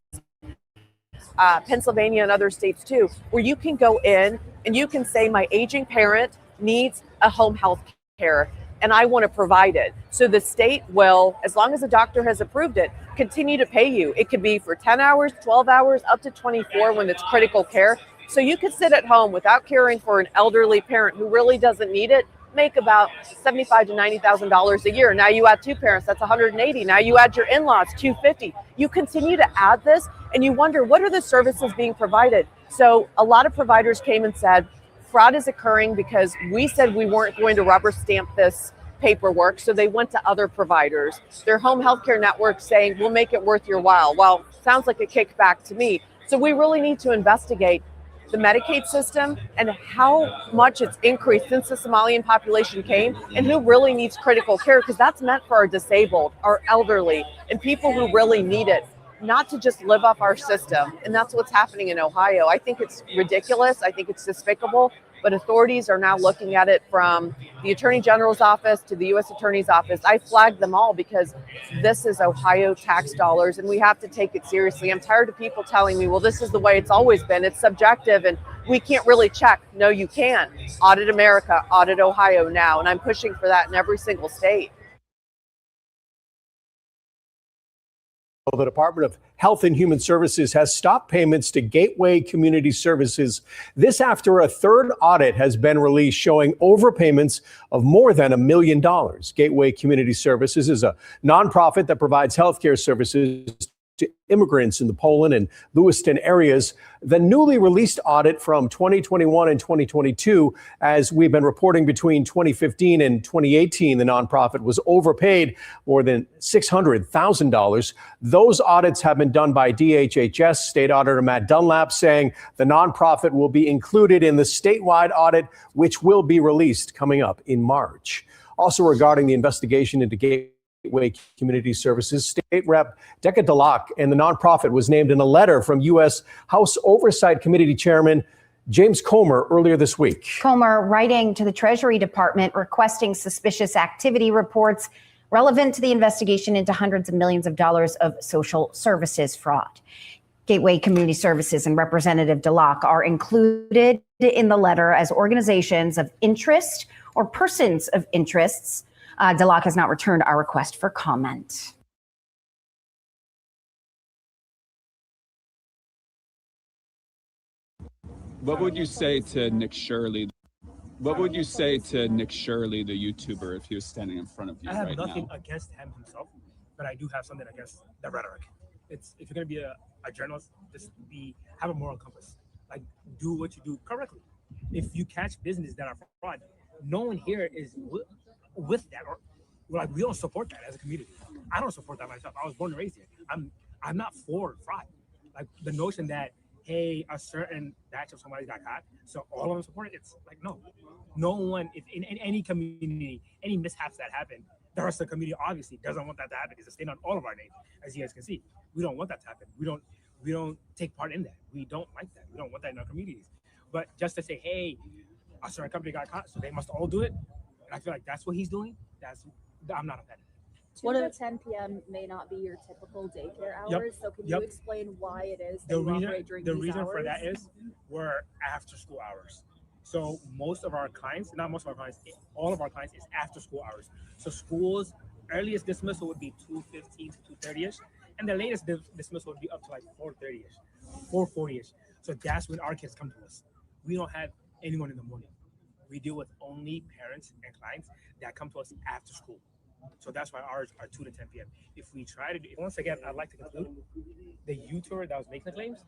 Pennsylvania and other states too, where you can go in and you can say, my aging parent needs a home health care and I want to provide it. So the state will, as long as the doctor has approved it, continue to pay you. It could be for 10 hours, 12 hours, up to 24 when it's critical care. So you could sit at home without caring for an elderly parent who really doesn't need it, make about $75,000 to $90,000 a year. Now you add two parents, that's $180,000. Now you add your in-laws, $250,000. You continue to add this and you wonder, what are the services being provided? So a lot of providers came and said, fraud is occurring because we said we weren't going to rubber stamp this paperwork. So they went to other providers. Their home healthcare network saying, we'll make it worth your while. Well, sounds like a kickback to me. So we really need to investigate the Medicaid system and how much it's increased since the Somalian population came and who really needs critical care, because that's meant for our disabled, our elderly, and people who really need it, not to just live off our system. And that's what's happening in Ohio. I think it's ridiculous. I think it's despicable. But authorities are now looking at it from the Attorney General's office to the U.S. Attorney's office. I flagged them all because this is Ohio tax dollars and we have to take it seriously. I'm tired of people telling me, well, this is the way it's always been. It's subjective and we can't really check. No, you can. Audit America, audit Ohio now. And I'm pushing for that in every single state. The Department of Health and Human Services has stopped payments to Gateway Community Services. This after a third audit has been released showing overpayments of more than $1 million. Gateway Community Services is a nonprofit that provides healthcare services to immigrants in the Poland and Lewiston areas. The newly released audit from 2021 and 2022, as we've been reporting between 2015 and 2018, the nonprofit was overpaid more than $600,000. Those audits have been done by DHHS. State Auditor Matt Dunlap saying the nonprofit will be included in the statewide audit, which will be released coming up in March. Also regarding the investigation into Gateway Community Services, State Rep Decca Delac and the nonprofit was named in a letter from U.S. House Oversight Committee Chairman James Comer earlier this week. Comer writing to the Treasury Department requesting suspicious activity reports relevant to the investigation into hundreds of millions of dollars of social services fraud. Gateway Community Services and Representative Delac are included in the letter as organizations of interest or persons of interests. Delac has not returned our request for comment. What would you say to Nick Shirley? What would you say to Nick Shirley, the YouTuber, if he was standing in front of you I have right nothing now? against him himself, but I do have something against the rhetoric. It's if you're gonna be a journalist, just have a moral compass. Like, do what you do correctly. If you catch business that are fraud, no one here is with that, or like we don't support that as a community. I don't support that myself. I was born and raised here. I'm not for fraud. Like the notion that, hey, a certain batch of Somalis got caught, so all of them support it. It's like, no one, if in any community, any mishaps that happen, the rest of the community obviously doesn't want that to happen. It's a stain on all of our names, as you guys can see. We don't want that to happen. We don't take part in that. We don't like that. We don't want that in our communities. But just to say, hey, a certain company got caught, so they must all do it, and I feel like that's what he's doing. I'm not a fan. 2 to 10 p.m. may not be your typical daycare hours, so can you explain why it is that you operate during these hours? The reason for that is we're after school hours. So most of our clients, not most of our clients, all of our clients is after school hours. So schools, earliest dismissal would be 2:15 to 2:30ish, and the latest dismissal would be up to like 4:30ish, 4:40ish. So that's when our kids come to us. We don't have anyone in the morning. We deal with only parents and clients that come to us after school. So that's why ours are 2 to 10 p.m. If we try to do, once again, I'd like to conclude, the YouTuber that was making the claims,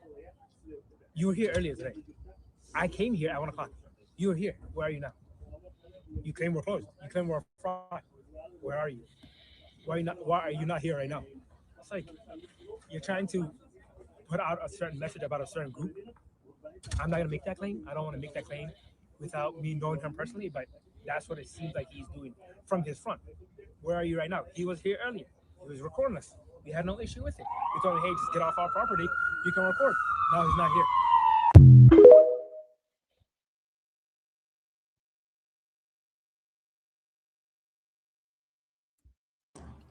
you were here earlier today. I came here at 1 o'clock. You were here. Where are you now? You claim we're closed. You claim we're fraud. Where are you? Why are you not here right now? It's like you're trying to put out a certain message about a certain group. I'm not gonna make that claim. I don't want to make that claim without me knowing him personally, but that's what it seems like he's doing from his front. Where are you right now? He was here earlier. He was recording us. We had no issue with it. We told him, hey, just get off our property. You can record. Now he's not here.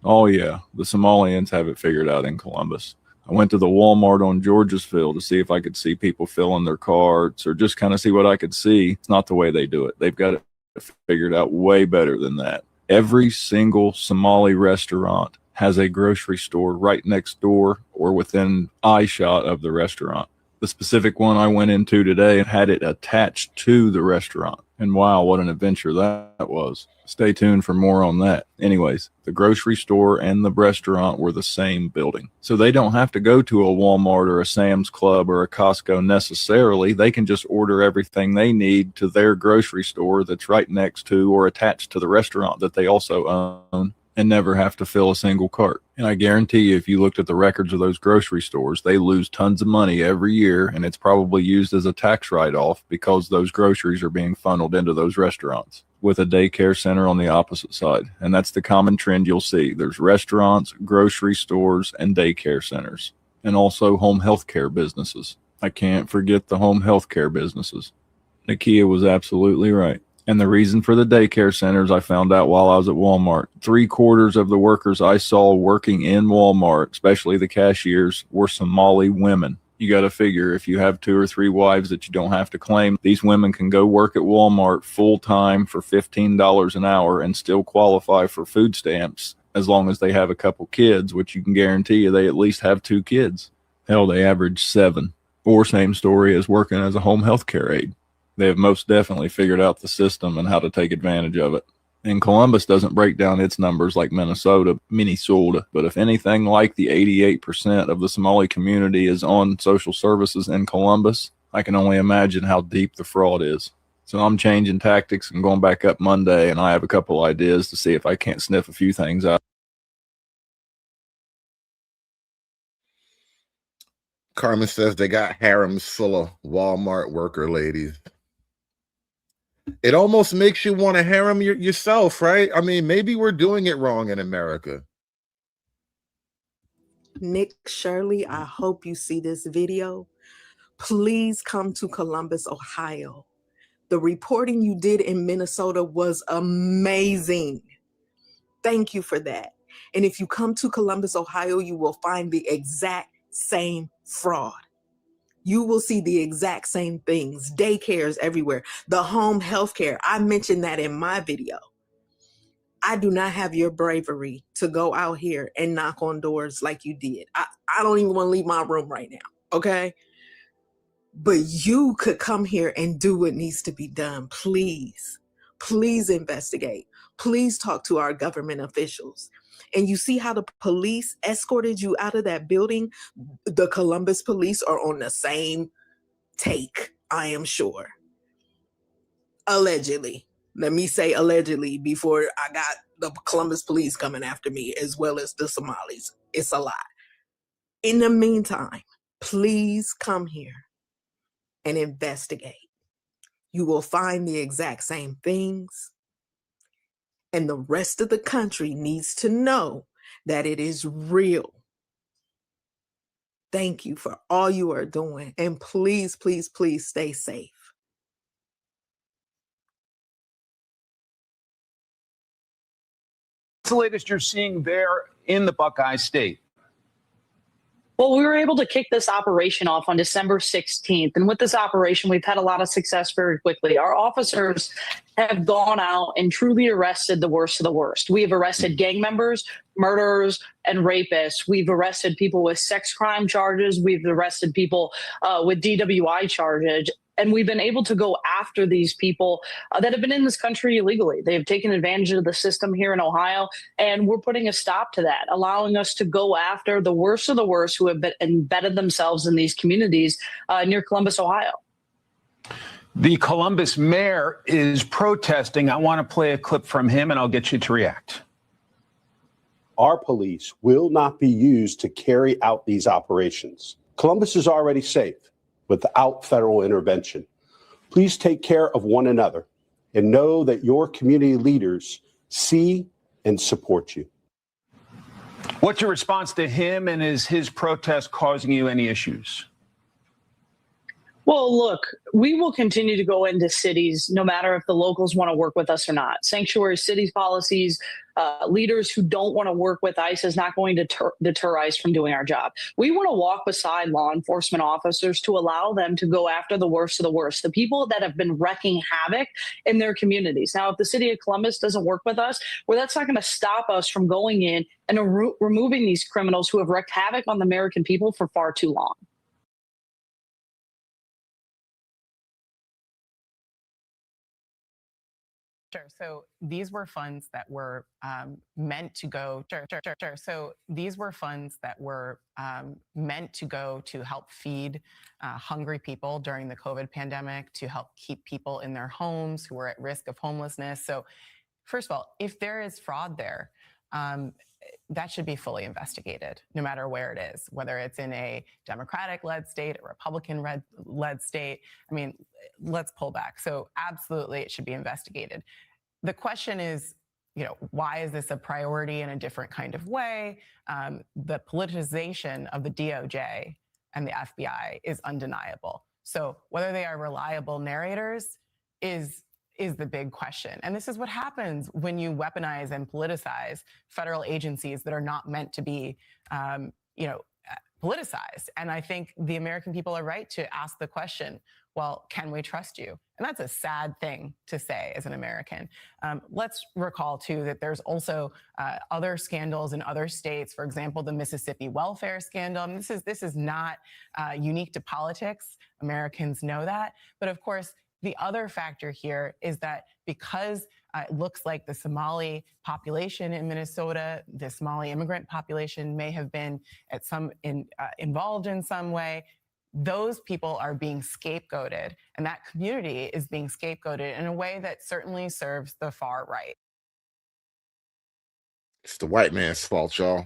Oh yeah, the Somalians have it figured out in Columbus. I went to the Walmart on Georgesville to see if I could see people filling their carts or just kind of see what I could see. It's not the way they do it. They've got it figured out way better than that. Every single Somali restaurant has a grocery store right next door or within eye shot of the restaurant. The specific one I went into today had it attached to the restaurant. And wow, what an adventure that was. Stay tuned for more on that. Anyways, the grocery store and the restaurant were the same building. So they don't have to go to a Walmart or a Sam's Club or a Costco necessarily. They can just order everything they need to their grocery store that's right next to or attached to the restaurant that they also own. and never have to fill a single cart. And I guarantee you, if you looked at the records of those grocery stores, they lose tons of money every year, and it's probably used as a tax write-off because those groceries are being funneled into those restaurants, with a daycare center on the opposite side. And that's the common trend you'll see. There's restaurants, grocery stores, and daycare centers, and also home health care businesses. I can't forget the home health care businesses. Nakia was absolutely right. And the reason for the daycare centers, I found out while I was at Walmart. 3/4 of the workers I saw working in Walmart, especially the cashiers, were Somali women. You got to figure, if you have 2 or 3 wives that you don't have to claim, these women can go work at Walmart full time for $15 an hour and still qualify for food stamps as long as they have a couple kids, which you can guarantee you they at least have 2 kids. Hell, they average 7. Or same story as working as a home health care aide. They have most definitely figured out the system and how to take advantage of it. And Columbus doesn't break down its numbers like Minnesota, but if anything like the 88% of the Somali community is on social services in Columbus, I can only imagine how deep the fraud is. So I'm changing tactics and going back up Monday, and I have a couple ideas to see if I can't sniff a few things out. Carmen says they got harems full of Walmart worker ladies. It almost makes you want to harem yourself, right? I mean, maybe we're doing it wrong in America. Nick Shirley, I hope you see this video. Please come to Columbus, Ohio. The reporting you did in Minnesota was amazing. Thank you for that. And if you come to Columbus, Ohio, you will find the exact same fraud. You will see the exact same things, daycares everywhere, the home health care. I mentioned that in my video. I do not have your bravery to go out here and knock on doors like you did. I don't even want to leave my room right now, okay? But you could come here and do what needs to be done. Please, please investigate. Please talk to our government officials. And you see how the police escorted you out of that building? The Columbus police are on the same take, I am sure. Allegedly. Let me say allegedly before I got the Columbus police coming after me, as well as the Somalis. It's a lot. In the meantime, please come here and investigate. You will find the exact same things. And the rest of the country needs to know that it is real. Thank you for all you are doing. And please, please, please stay safe. What's the latest you're seeing there in the Buckeye State? Well, we were able to kick this operation off on December 16th. And with this operation, we've had a lot of success very quickly. Our officers have gone out and truly arrested the worst of the worst. We have arrested gang members, murderers, and rapists. We've arrested people with sex crime charges. We've arrested people with DWI charges. And we've been able to go after these people that have been in this country illegally. They have taken advantage of the system here in Ohio, and we're putting a stop to that, allowing us to go after the worst of the worst who have been embedded themselves in these communities near Columbus, Ohio. The Columbus mayor is protesting. I want to play a clip from him, and I'll get you to react. Our police will not be used to carry out these operations. Columbus is already safe without federal intervention. Please take care of one another and know that your community leaders see and support you. What's your response to him, and is his protest causing you any issues? Well, look, we will continue to go into cities no matter if the locals want to work with us or not. Sanctuary cities policies, leaders who don't want to work with ICE is not going to deter ICE from doing our job. We want to walk beside law enforcement officers to allow them to go after the worst of the worst, the people that have been wreaking havoc in their communities. Now, if the city of Columbus doesn't work with us, well, that's not going to stop us from going in and removing these criminals who have wreaked havoc on the American people for far too long. Sure. So these were funds that were meant to go. Sure. So these were funds that were meant to go to help feed hungry people during the COVID pandemic, to help keep people in their homes who were at risk of homelessness. So first of all, if there is fraud there, that should be fully investigated, no matter where it is, whether it's in a Democratic-led state, a Republican-led state. I mean, let's pull back. So absolutely, it should be investigated. The question is, why is this a priority in a different kind of way? The politicization of the DOJ and the FBI is undeniable. So whether they are reliable narrators is the big question. And this is what happens when you weaponize and politicize federal agencies that are not meant to be, politicized. And I think the American people are right to ask the question, well, can we trust you? And that's a sad thing to say as an American. Let's recall, too, that there's also other scandals in other states. For example, the Mississippi welfare scandal. And this is not unique to politics. Americans know that. But of course, the other factor here is that because it looks like the Somali population in Minnesota, the Somali immigrant population may have been involved in some way, those people are being scapegoated, and that community is being scapegoated in a way that certainly serves the far right. It's the white man's fault, y'all.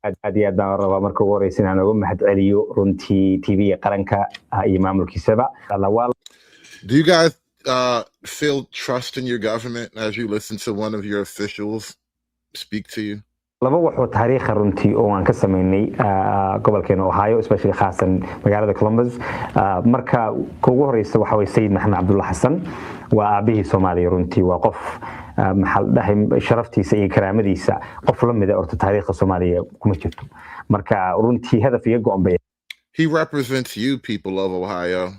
aad iyo aad baan rabaa marka ugu horeysa inaan uga mahad celiyo runtii TV qaranka iyo maamulkiisaba. Do you guys feel trust in your government as you listen to one of your officials speak to you? laba wuxuu taariikh runtii oo aan ka sameynay gobolkeena Ohio, especially khaasan magaalada Columbus. Marka ugu horeysa waxa way Sayid Maxamed Cabdulla Xasan waa aabihii Soomaaliya runtii waa qof maxal dhahay sharaftiisa iyo karaamadiisa qof la mid ah orta taariikhda Soomaaliya kuma jirto. Marka runtii hadaf iyo go'aan bay. He represents you, people of Ohio.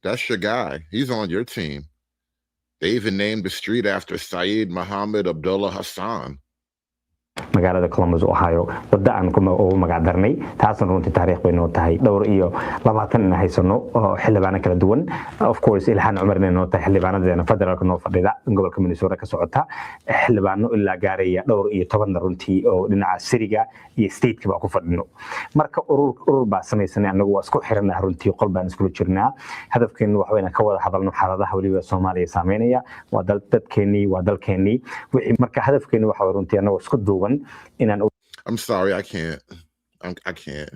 That's your guy. He's on your team. They even named the street after Sayid Muhammad Abdullah Hassan. magaalada Columbus, Ohio, wada aan kuma oo magac darnay taasna runtii taariikh bay noo tahay dhowr iyo 20 in haysano oo xildhibaano kala duwan. Of course Ilhaan Cumarna noo tahay xildhibaanadeena federaalka noo fadhida gobolka Minnesota ka socota xildhibaano ilaa gaaraya dhowr iyo 10 runtii oo dhinaca siriga iyo state-ka ba ku fadhino. Marka urur ba sameeysanay anagu waa isku xirnaa runtii qol baan isku jirnaa. Hadafkeenu waxa weeyna ka wada hadalno xaaladaha waliba Soomaaliya saameynaya waa dadkeeni waa dalkeeni wixii marka hadafkeenu waxa runtii anagu isku duuban. I'm sorry, I can't. I can't.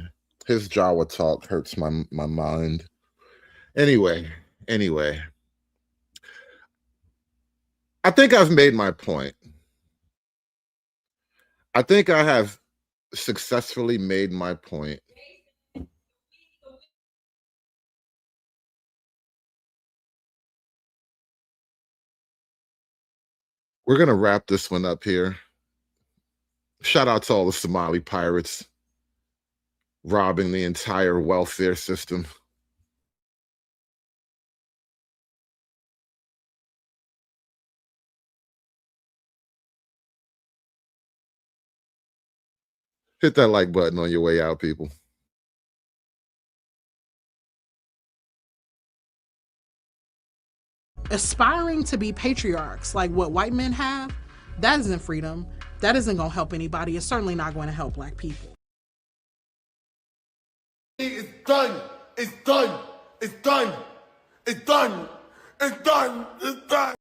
His Jawa talk hurts my mind. Anyway, I think I've made my point. I think I have successfully made my point. We're going to wrap this one up here. Shout out to all the Somali pirates robbing the entire welfare system. Hit that like button on your way out, people. Aspiring to be patriarchs like what white men have, that isn't freedom. That isn't going to help anybody. It's certainly not going to help Black people. It's done. It's done. It's done. It's done. It's done. It's done.